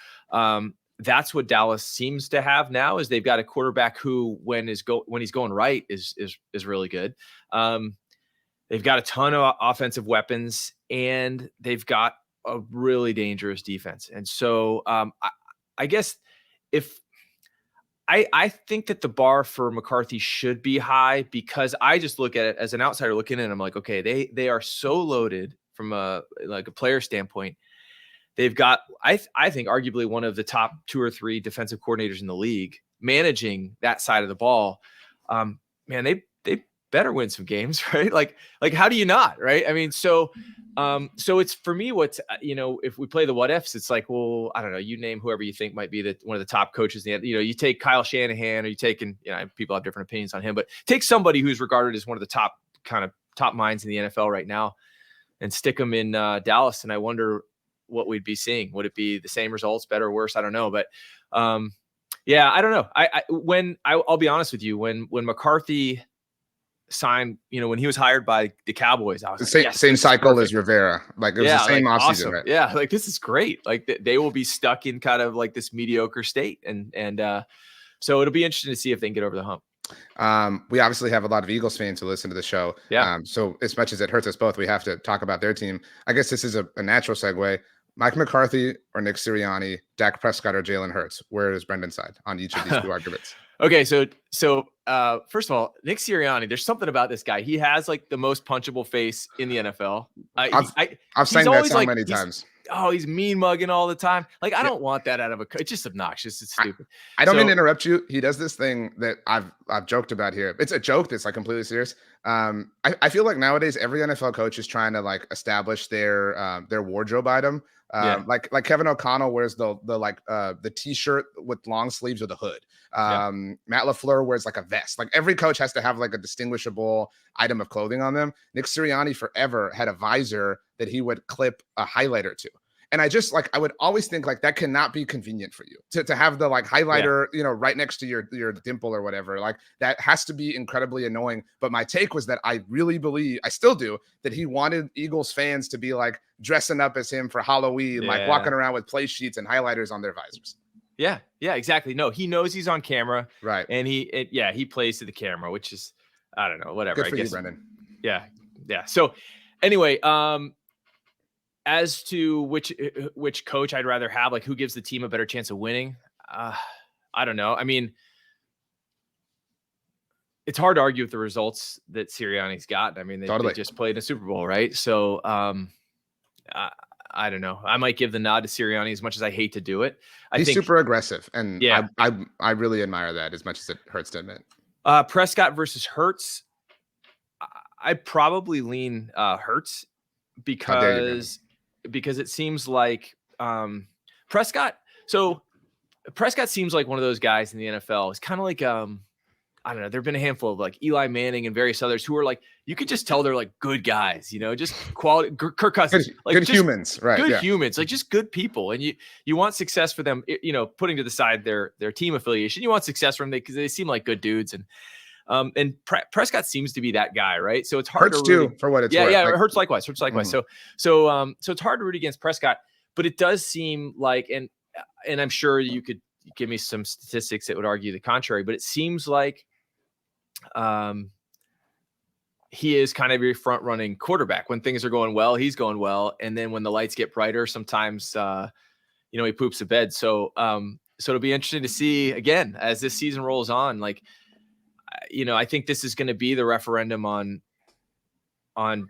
that's what Dallas seems to have now, is they've got a quarterback who, when he's going right, is really good. They've got a ton of offensive weapons, and they've got a really dangerous defense. And so I guess I think that the bar for McCarthy should be high, because I just look at it as an outsider looking in. I'm like, okay, they are so loaded from a player standpoint. They've got, I think, arguably one of the top 2 or 3 defensive coordinators in the league managing that side of the ball. Man, they better win some games, right? Like how do you not, right? I mean, so it's, for me, what's, if we play the what ifs, it's like, well, I don't know, you name whoever you think might be one of the top coaches. You take Kyle Shanahan, or you taking, people have different opinions on him, but take somebody who's regarded as one of the top minds in the NFL right now, and stick them in Dallas. And I wonder what we'd be seeing. Would it be the same results, better, worse? I don't know. But yeah, I don't know. I'll be honest with you, when McCarthy signed, when he was hired by the Cowboys, I was the same cycle as Rivera. Like, it was the same offseason, awesome. right? Yeah, like, this is great. Like, they will be stuck in kind of like this mediocre state, and so it'll be interesting to see if they can get over the hump. We obviously have a lot of Eagles fans who listen to the show. Yeah. So as much as it hurts us both, we have to talk about their team. I guess this is a natural segue. Mike McCarthy or Nick Sirianni, Dak Prescott or Jalen Hurts? Where is Brendan's side on each of these 2 arguments? Okay, so first of all, Nick Sirianni, there's something about this guy. He has like the most punchable face in the NFL. I've sang that song many times. He's mean mugging all the time. Like, I don't want that out of a coach. It's just obnoxious. It's stupid. I don't mean to interrupt you. He does this thing that I've joked about here. It's a joke that's like completely serious. I feel like nowadays every NFL coach is trying to like establish their wardrobe item. Like Kevin O'Connell wears the t-shirt with long sleeves with a hood. Matt LaFleur wears like a vest. Like, every coach has to have like a distinguishable item of clothing on them. Nick Sirianni forever had a visor that he would clip a highlighter to. And I would always think like that cannot be convenient for you to have the like highlighter, right next to your dimple or whatever. Like, that has to be incredibly annoying. But my take was that I really believe, I still do, that he wanted Eagles fans to be like dressing up as him for Halloween, like walking around with play sheets and highlighters on their visors. Yeah, exactly. No, he knows he's on camera, right? And he plays to the camera, which is, I don't know, whatever. Good for I guess, you, Brendan. Yeah. So anyway, as to which coach I'd rather have, like, who gives the team a better chance of winning, I don't know. I mean, it's hard to argue with the results that Sirianni's got. I mean, they just played a Super Bowl, right? So I don't know. I might give the nod to Sirianni, as much as I hate to do it. He's super aggressive, and I really admire that, as much as it hurts to admit. Prescott versus Hurts, I probably lean Hurts, because it seems like Prescott. So Prescott seems like one of those guys in the NFL. It's kind of like I don't know. There've been a handful of like Eli Manning and various others who are like, you could just tell they're like good guys, just quality. Kirk Cousins, good humans, right? Good humans, like just good people, and you want success for them. Putting to the side their team affiliation, you want success from them because they seem like good dudes, and Prescott seems to be that guy, right? So it's hard Hurts to for what it's worth. Yeah, it hurts likewise. Mm-hmm. So it's hard to root against Prescott, but it does seem like, and I'm sure you could give me some statistics that would argue the contrary, but it seems like he is kind of your front running quarterback. When things are going well, he's going well. And then when the lights get brighter, sometimes, he poops the bed. So it'll be interesting to see again, as this season rolls on, like, I think this is going to be the referendum on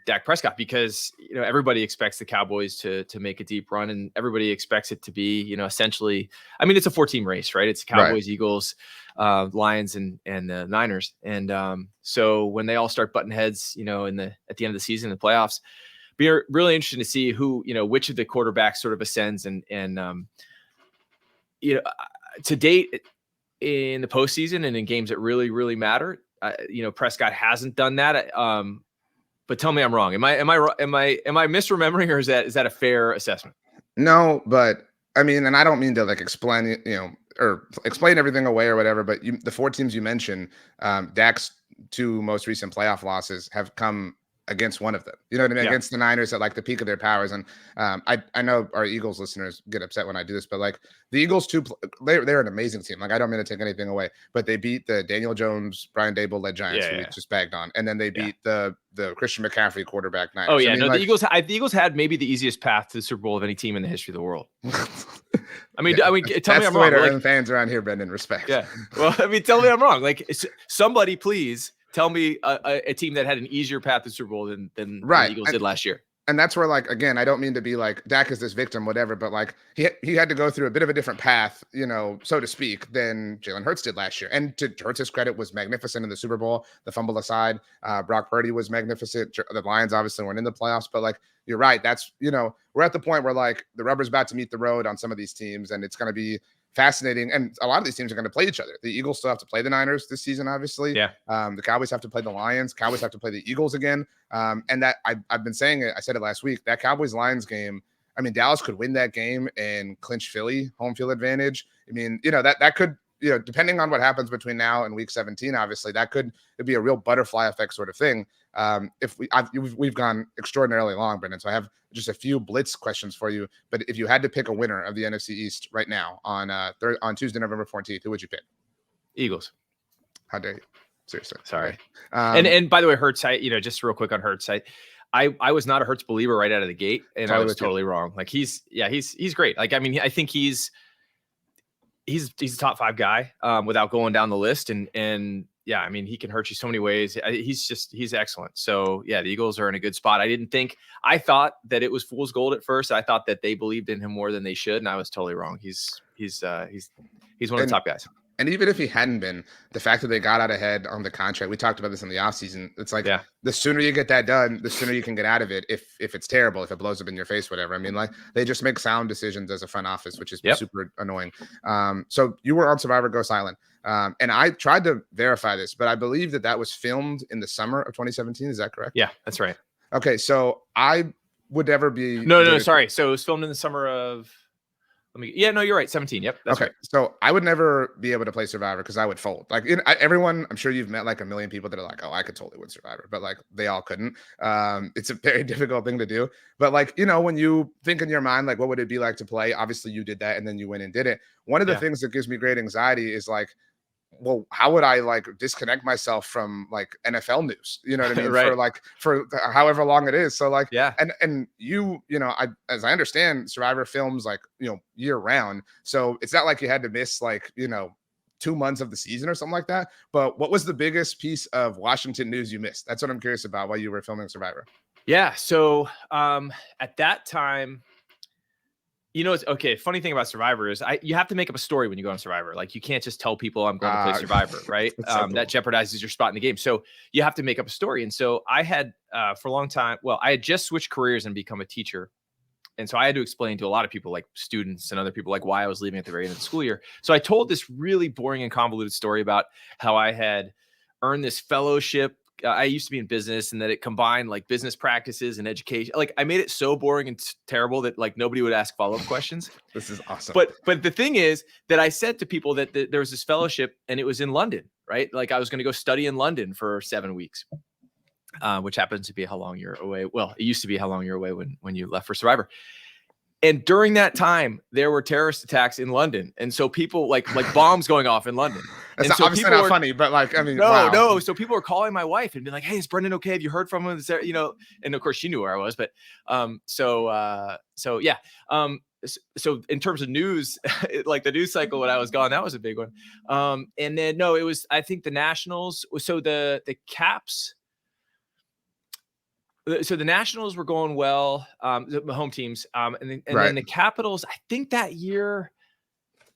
Dak Prescott, because everybody expects the Cowboys to make a deep run, and everybody expects it to be essentially. I mean, it's a 4-team race, right? It's Cowboys, Eagles, Lions, and the Niners, and so when they all start butting heads, at the end of the season, the playoffs, be really interesting to see who which of the quarterbacks sort of ascends, and to date in the postseason and in games that really matter, Prescott hasn't done that. But tell me I'm wrong. Am I misremembering, or is that a fair assessment? No, but I mean, and I don't mean to like explain it, or explain everything away or whatever, but the 4 teams you mentioned, Dak's 2 most recent playoff losses have come against one of them. You know what I mean? Yeah. Against the Niners at like the peak of their powers. And I know our Eagles listeners get upset when I do this, but like the Eagles they're an amazing team. Like I don't mean to take anything away, but they beat the Daniel Jones, Brian Dable led Giants, who we just bagged on, and then they beat the Christian McCaffrey quarterback Niners. Oh yeah, I mean, the Eagles had maybe the easiest path to the Super Bowl of any team in the history of the world. I mean, tell me I'm wrong. Like, fans around here, Brendan, respect. Yeah. Well, I mean, tell me I'm wrong. Like somebody, please. Tell me a team that had an easier path to Super Bowl than the Eagles did last year. And that's where, like, again, I don't mean to be like Dak is this victim, whatever, but like he had to go through a bit of a different path, so to speak, than Jalen Hurts did last year. And to Hurts' credit, was magnificent in the Super Bowl. The fumble aside, Brock Purdy was magnificent. The Lions obviously weren't in the playoffs, but like you're right. That's we're at the point where like the rubber's about to meet the road on some of these teams, and it's going to be fascinating. And a lot of these teams are going to play each other. The Eagles still have to play the Niners this season, obviously. Yeah. The Cowboys have to play the Lions. Cowboys have to play the Eagles again. And that I've been saying it. I said it last week. That Cowboys-Lions game, I mean, Dallas could win that game and clinch Philly home field advantage. I mean, that could, depending on what happens between now and week 17, obviously that could be a real butterfly effect sort of thing. If we've gone extraordinarily long, Brendan, so I have just a few blitz questions for you. But if you had to pick a winner of the NFC East right now on Tuesday, November 14th, who would you pick? Eagles. How dare you? Seriously. Sorry. And by the way, Hurts, just real quick on Hurts, I was not a Hurts believer right out of the gate, and I was totally wrong. Like he's great. Like, I mean, I think he's a top 5 guy without going down the list. And yeah, I mean, he can hurt you so many ways. He's excellent. So yeah, the Eagles are in a good spot. I thought that it was fool's gold at first. I thought that they believed in him more than they should. And I was totally wrong. He's one of the top guys. And even if he hadn't been, the fact that they got out ahead on the contract, we talked about this in the offseason. It's like the sooner you get that done, the sooner you can get out of it. If it's terrible, if it blows up in your face, whatever. I mean, like they just make sound decisions as a front office, which is super annoying. So you were on Survivor Go Silent. And I tried to verify this, but I believe that was filmed in the summer of 2017. Is that correct? Yeah, that's right. Okay. So I would never be. No, sorry. So it was filmed in the summer of. No, you're right. 17. Yep. That's okay. Right. So I would never be able to play Survivor because I would fold. Like everyone, I'm sure you've met like a million people that are like, oh, I could totally win Survivor, but like they all couldn't. It's a very difficult thing to do. But like, when you think in your mind, like, what would it be like to play? Obviously you did that and then you went and did it. One of the things that gives me great anxiety is like, well, how would I like disconnect myself from like NFL news? You know what I mean? Right. for however long it is. So like, yeah. And as I understand, Survivor films like, year round. So it's not like you had to miss like, 2 months of the season or something like that. But what was the biggest piece of Washington news you missed? That's what I'm curious about while you were filming Survivor. Yeah. So at that time, it's okay. Funny thing about Survivor is you have to make up a story when you go on Survivor. Like you can't just tell people I'm going to play Survivor, right? That jeopardizes your spot in the game. So you have to make up a story. And so I had for a long time, I had just switched careers and become a teacher. And so I had to explain to a lot of people, like students and other people, like why I was leaving at the very end of the school year. So I told this really boring and convoluted story about how I had earned this fellowship. I used to be in business, and that it combined like business practices and education. Like I made it so boring and terrible that like nobody would ask follow-up questions. This is awesome. But the thing is that I said to people that there was this fellowship and it was in London, right? Like I was going to go study in London for 7 weeks, which happens to be how long you're away. Well, it used to be how long you're away when you left for Survivor. And during that time, there were terrorist attacks in London. And so people like bombs going off in London. It's so obviously not funny, but like, I mean, no. So people were calling my wife and be like, hey, is Brendan okay? Have you heard from him? And of course she knew where I was, but so in terms of news, like the news cycle when I was gone, that was a big one. And then, no, it was, I think the Nationals. So the Caps, So the Nationals were going well, the home teams, and then the Capitals. I think that year,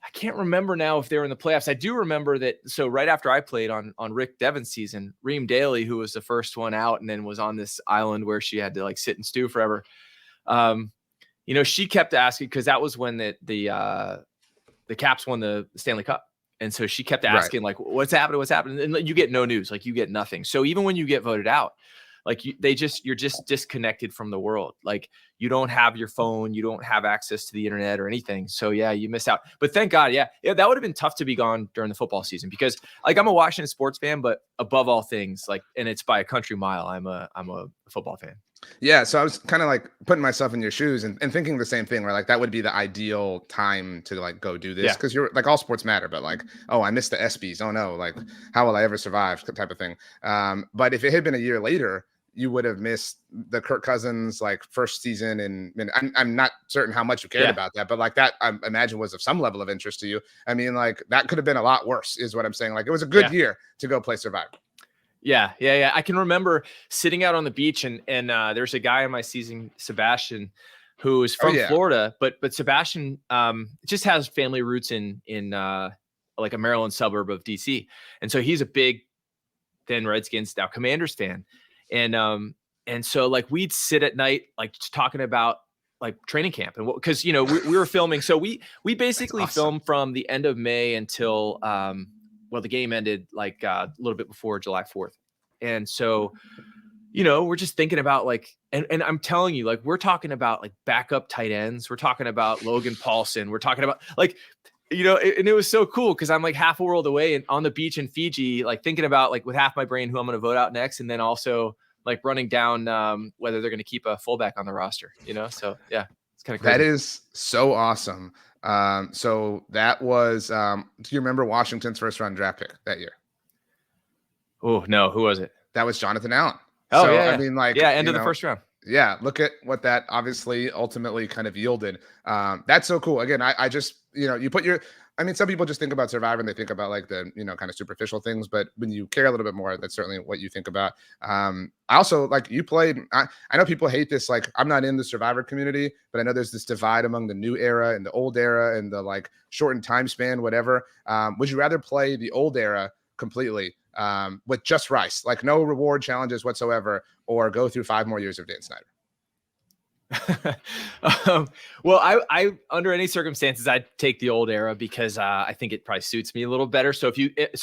I can't remember now if they were in the playoffs. I do remember that. So right after I played on Rick Devon's season, Reem Daly, who was the first one out, and then was on this island where she had to like sit and stew forever. She kept asking, because that was when the Caps won the Stanley Cup. And so she kept asking, like, what's happening? And you get no news, like you get nothing. So even when you get voted out, like you're just disconnected from the world. Like you don't have your phone, you don't have access to the internet or anything. So yeah, you miss out. But thank God, yeah, that would have been tough to be gone during the football season, because like I'm a Washington sports fan, but above all things, like, and it's by a country mile, I'm a football fan. Yeah, so I was kind of like putting myself in your shoes and thinking the same thing, where like that would be the ideal time to like go do this, because you're like, all sports matter, but like, oh, I missed the ESPYs, oh no, like how will I ever survive type of thing. But if it had been a year later, you would have missed the Kirk Cousins like first season, and I'm not certain how much you cared about that, but like that I imagine was of some level of interest to you. I mean, like that could have been a lot worse, is what I'm saying. Like it was a good year to go play Survivor. Yeah. I can remember sitting out on the beach, and there's a guy in my season, Sebastian, who is from Florida, but Sebastian just has family roots in like a Maryland suburb of DC, and so he's a big then Redskins, now Commanders fan, and so like we'd sit at night like just talking about like training camp, and because we were filming, so we basically filmed from the end of May until the game ended like a little bit before July 4th. And so, we're just thinking about like, and I'm telling you, like, we're talking about like backup tight ends. We're talking about Logan Paulson. We're talking about like, and it was so cool, because I'm like half a world away and on the beach in Fiji, like thinking about like with half my brain who I'm going to vote out next. And then also like running down whether they're going to keep a fullback on the roster, So yeah, it's kind of crazy. That is so awesome. So that was, do you remember Washington's first round draft pick that year? Oh no, who was it? That was Jonathan Allen. Oh so, yeah. I mean, like, end of the first round. Yeah. Look at what that obviously ultimately kind of yielded. That's so cool. Again, I just, you put some people just think about Survivor and they think about like the, kind of superficial things, but when you care a little bit more, that's certainly what you think about. I also like you played, I know people hate this. Like I'm not in the Survivor community, but I know there's this divide among the new era and the old era and the like shortened time span, whatever. Would you rather play the old era completely with just Rice, like no reward challenges whatsoever, or go through 5 more years of Dan Snyder? Well, I under any circumstances, I'd take the old era, because I think it probably suits me a little better. So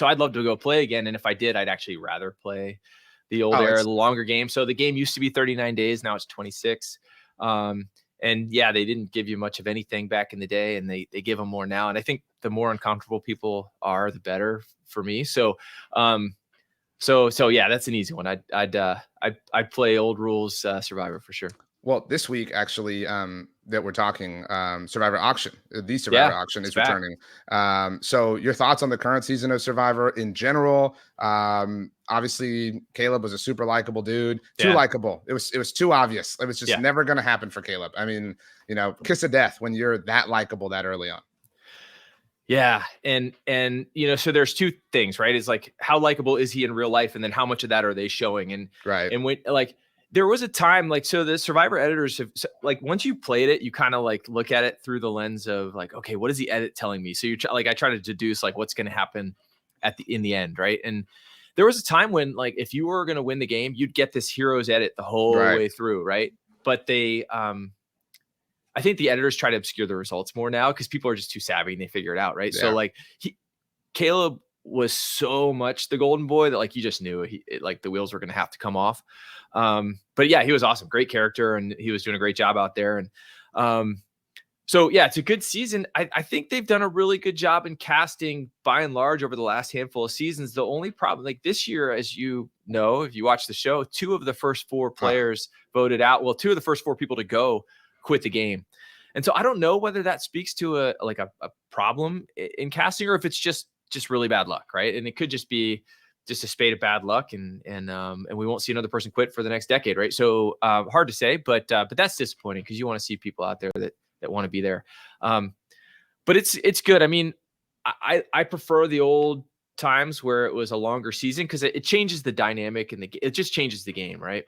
I'd love to go play again. And if I did, I'd actually rather play the old era, the longer game. So the game used to be 39 days. Now it's 26. And yeah, they didn't give you much of anything back in the day, and they give them more now. And I think the more uncomfortable people are, the better for me. So yeah, that's an easy one. I'd play old rules Survivor for sure. Well, this week, actually, that we're talking, Survivor Auction, the Survivor Auction is returning. So your thoughts on the current season of Survivor in general? Obviously, Caleb was a super likable dude, too likable. It was too obvious. It was just never going to happen for Caleb. I mean, kiss of death when you're that likable that early on. Yeah. And so there's two things, right? It's like, how likable is he in real life? And then how much of that are they showing? And when like, there was a time like, so the Survivor editors have like, once you played it, you kind of like look at it through the lens of like, okay, what is the edit telling me? So I try to deduce like what's going to happen in the end. Right. And there was a time when like, if you were going to win the game, you'd get this hero's edit the whole way through. Right. But they, I think the editors try to obscure the results more now, because people are just too savvy and they figure it out. Right. Yeah. So like Caleb was so much the golden boy that like you just knew like the wheels were going to have to come off. But yeah, he was awesome, great character, and he was doing a great job out there. And so yeah, it's a good season. I think they've done a really good job in casting by and large over the last handful of seasons. The only problem like this year, as you know, if you watch the show, 2 of the first 4 players voted out. Well, 2 of the first 4 people to go quit the game. And so I don't know whether that speaks to a problem in casting, or if it's just really bad luck, right? And it could just be just a spate of bad luck, and we won't see another person quit for the next decade, right? So hard to say, but that's disappointing, because you want to see people out there that want to be there. But it's good. I mean, I prefer the old times where it was a longer season, because it changes the dynamic and it just changes the game, right?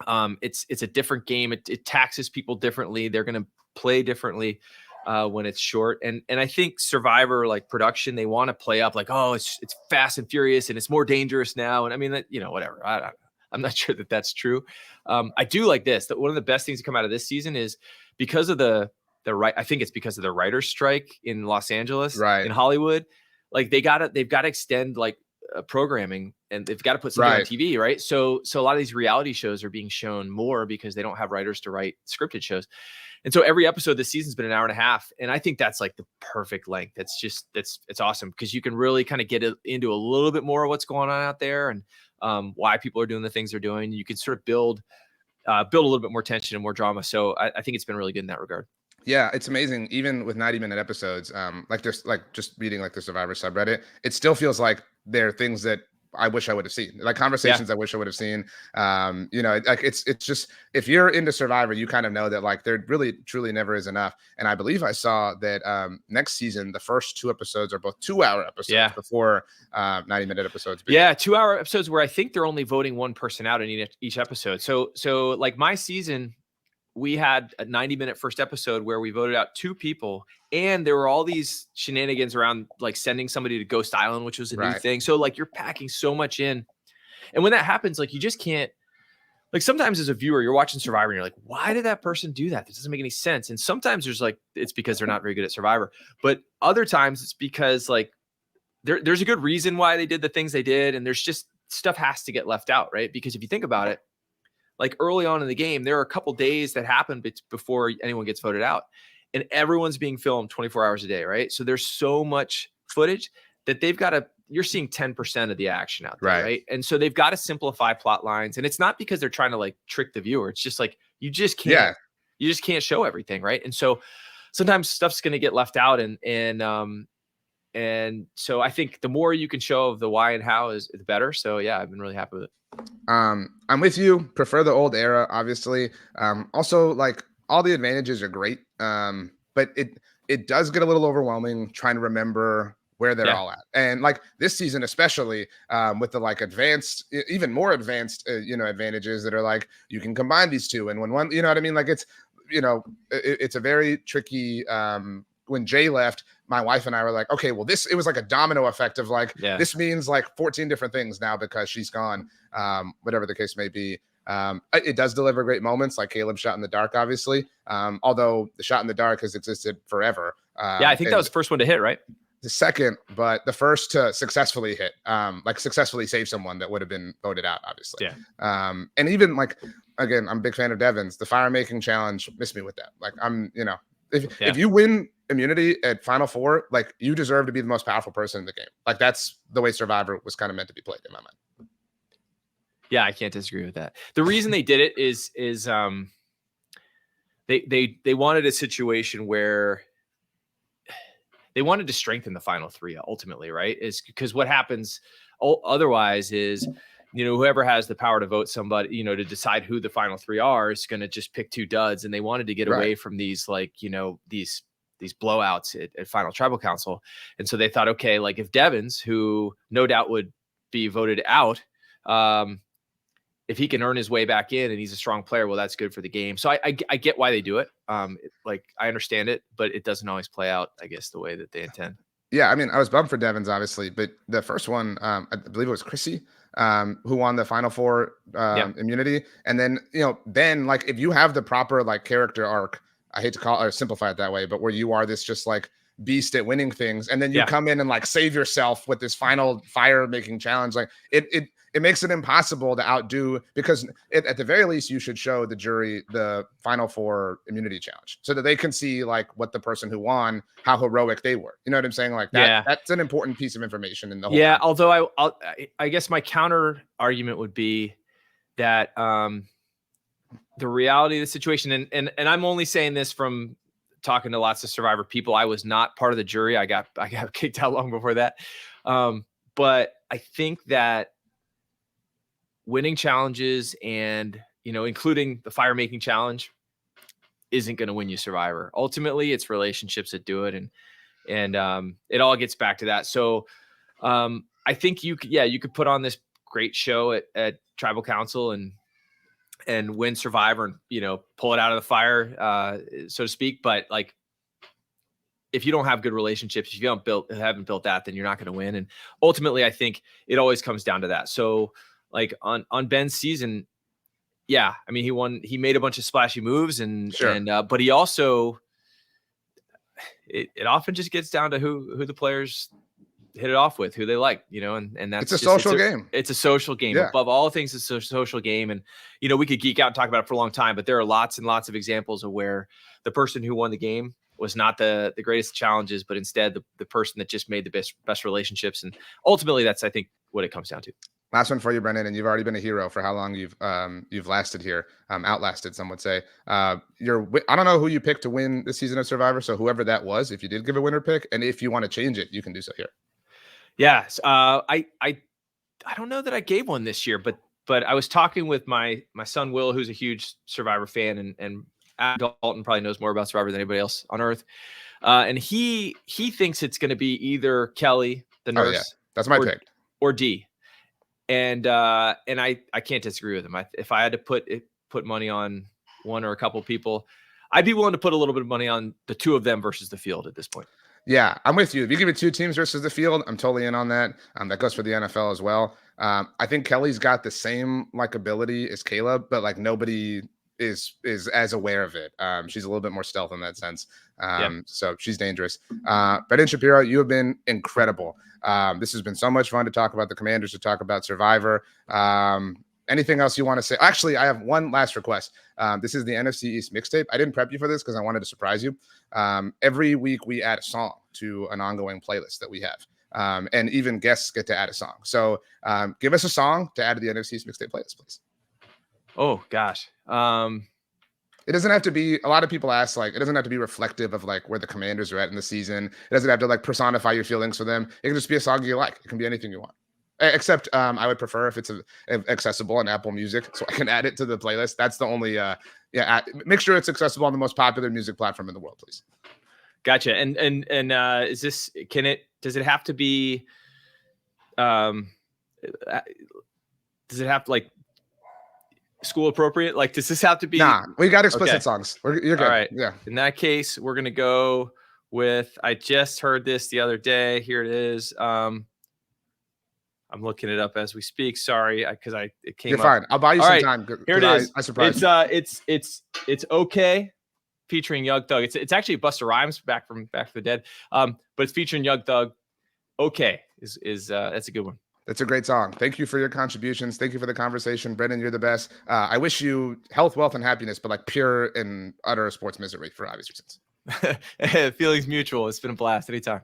It's a different game. It taxes people differently. They're going to play differently when it's short. And I think Survivor, like production, they want to play up like, oh, it's fast and furious and it's more dangerous now. And I mean, that, whatever. I'm not sure that that's true. I do like this, that one of the best things to come out of this season is because of the right. I think it's because of the writer's strike in Los Angeles, in Hollywood. Like they've got to extend like programming, and they've got to put something on TV, right? So a lot of these reality shows are being shown more because they don't have writers to write scripted shows. And so every episode this season's been an hour and a half. And I think that's like the perfect length. It's awesome because you can really kind of get into a little bit more of what's going on out there and why people are doing the things they're doing. You can sort of build a little bit more tension and more drama. So I think it's been really good in that regard. Yeah, it's amazing. Even with 90-minute episodes, like there's like just reading like the Survivor subreddit, it still feels like there are things that I wish I would have seen, like conversations I wish I would have seen. Like it's just, if you're into Survivor, you kind of know that like there really truly never is enough. And I believe I saw that next season, the first 2 episodes are both 2-hour episodes before 90-minute episodes. Yeah, 2-hour episodes where I think they're only voting one person out in each episode. So like my season, we had a 90-minute first episode where we voted out 2 people, and there were all these shenanigans around like sending somebody to Ghost Island, which was a new thing. So like you're packing so much in. And when that happens, like you just can't, like sometimes as a viewer, you're watching Survivor and you're like, why did that person do that? This doesn't make any sense. And sometimes there's like, it's because they're not very good at Survivor, but other times it's because like there's a good reason why they did the things they did. And there's just stuff has to get left out, right? Because if you think about it, like early on in the game, there are a couple days that happen before anyone gets voted out, and everyone's being filmed 24 hours a day, right? So there's so much footage that you're seeing 10% of the action out there, right? And so they've got to simplify plot lines, and it's not because they're trying to like trick the viewer. It's just like, you just can't show everything, right? And so sometimes stuff's going to get left out, and so I think the more you can show of the why and how is the better. So yeah, I've been really happy with it. I'm with you. Prefer the old era, obviously. Also, like all the advantages are great, but it does get a little overwhelming trying to remember where they're all at. And like this season, especially with the like advanced, even more advanced, advantages that are like you can combine these two, and when one, you know what I mean? Like it's a very tricky. When Jay left, my wife and I were like, okay, well, it was like a domino effect of like, this means like 14 different things now because she's gone, whatever the case may be. It does deliver great moments like Caleb's shot in the dark, obviously. Although the shot in the dark has existed forever. I think that was the first one to hit, right? The second, but the first to successfully hit, like successfully save someone that would have been voted out, obviously. And even like, again, I'm a big fan of Devon's. The fire making challenge missed me with that. Like if you win immunity at Final Four, like you deserve to be the most powerful person in the game. Like that's the way Survivor was kind of meant to be played in my mind. Yeah, I can't disagree with that. The reason they did it is they wanted a situation where they wanted to strengthen the final 3 ultimately, right? Is because what happens otherwise is, whoever has the power to vote somebody, to decide who the final 3 are is going to just pick 2 duds. And they wanted to get away from these, like, these blowouts at Final Tribal Council. And so they thought, okay, like if Devon's, who no doubt would be voted out, if he can earn his way back in and he's a strong player, well, that's good for the game. So I get why they do it. Like I understand it, but it doesn't always play out, I guess, the way that they intend. Yeah, I mean, I was bummed for Devon's, obviously, but the first one, I believe it was Chrissy, who won the Final Four immunity. And then, Ben, like if you have the proper like character arc, I hate to call it or simplify it that way, but where you are this just like beast at winning things, and then you come in and like save yourself with this final fire making challenge, like it makes it impossible to outdo, because at the very least you should show the jury the Final Four immunity challenge so that they can see like what the person who won, how heroic they were. You know what I'm saying? Like that's an important piece of information in the whole thing. Although I guess my counter argument would be that the reality of the situation, and I'm only saying this from talking to lots of Survivor people. I was not part of the jury. I got kicked out long before that. But I think that winning challenges and, including the fire making challenge isn't going to win you Survivor. Ultimately, it's relationships that do it. And it all gets back to that. So I think you could put on this great show at Tribal Council and and win Survivor and, you know, pull it out of the fire, so to speak. But like, if you don't have good relationships, if you haven't built that, then you're not going to win. And ultimately, I think it always comes down to that. So like on Ben's season, yeah, I mean, he made a bunch of splashy moves but he also, it often just gets down to who the players hit it off with, who they like, you know, and that's it's a social game. It's a social game. Yeah. Above all things, it's a social game. And, you know, we could geek out and talk about it for a long time, but there are lots and lots of examples of where the person who won the game was not the greatest challenges, but instead the person that just made the best relationships. And ultimately, that's, I think, what it comes down to. Last one for you, Brendan, and you've already been a hero for how long you've lasted here, outlasted, some would say. I don't know who you picked to win this season of Survivor, so whoever that was, if you did give a winner pick, and if you want to change it, you can do so here. Yes, I don't know that I gave one this year, but I was talking with my son Will, who's a huge Survivor fan, and Adam Dalton probably knows more about Survivor than anybody else on earth, and he thinks it's going to be either Kelly, the nurse, yeah. That's my pick, or Dee. And I can't disagree with him. If I had to put money on one or a couple people, I'd be willing to put a little bit of money on the two of them versus the field at this point. Yeah, I'm with you. If you give it two teams versus the field, I'm totally in on that. That goes for the NFL as well. I think Kelly's got the same likability as Caleb, but like nobody is as aware of it. She's a little bit more stealth in that sense. So she's dangerous. Brendan Shapiro, you have been incredible. This has been so much fun to talk about the Commanders, to talk about Survivor. Anything else you want to say? Actually, I have one last request. This is the NFC East mixtape. I didn't prep you for this because I wanted to surprise you. Every week we add a song to an ongoing playlist that we have. And even guests get to add a song. So give us a song to add to the NFC East mixtape playlist, please. Oh, gosh. It doesn't have to be, a lot of people ask, like, it doesn't have to be reflective of like where the Commanders are at in the season. It doesn't have to like personify your feelings for them. It can just be a song you like. It can be anything you want. Except I would prefer if it's accessible on Apple Music, so I can add it to the playlist. That's the only, make sure it's accessible on the most popular music platform in the world, please. Gotcha. And is this, does it have to be, does it have to like school appropriate? Like, does this have to be? Nah, we got explicit songs. You're good. All right. Yeah. In that case, we're going to go with, I just heard this the other day. Here it is. I'm looking it up as we speak. Sorry, because it came. You're fine. I'll buy you some time. Here it is. I surprised you. It's okay, featuring Young Thug. It's actually Busta Rhymes back from the dead. But it's featuring Young Thug. Okay, is that's a good one. That's a great song. Thank you for your contributions. Thank you for the conversation, Brendan. You're the best. I wish you health, wealth, and happiness, but like pure and utter sports misery for obvious reasons. Feelings mutual. It's been a blast. Anytime.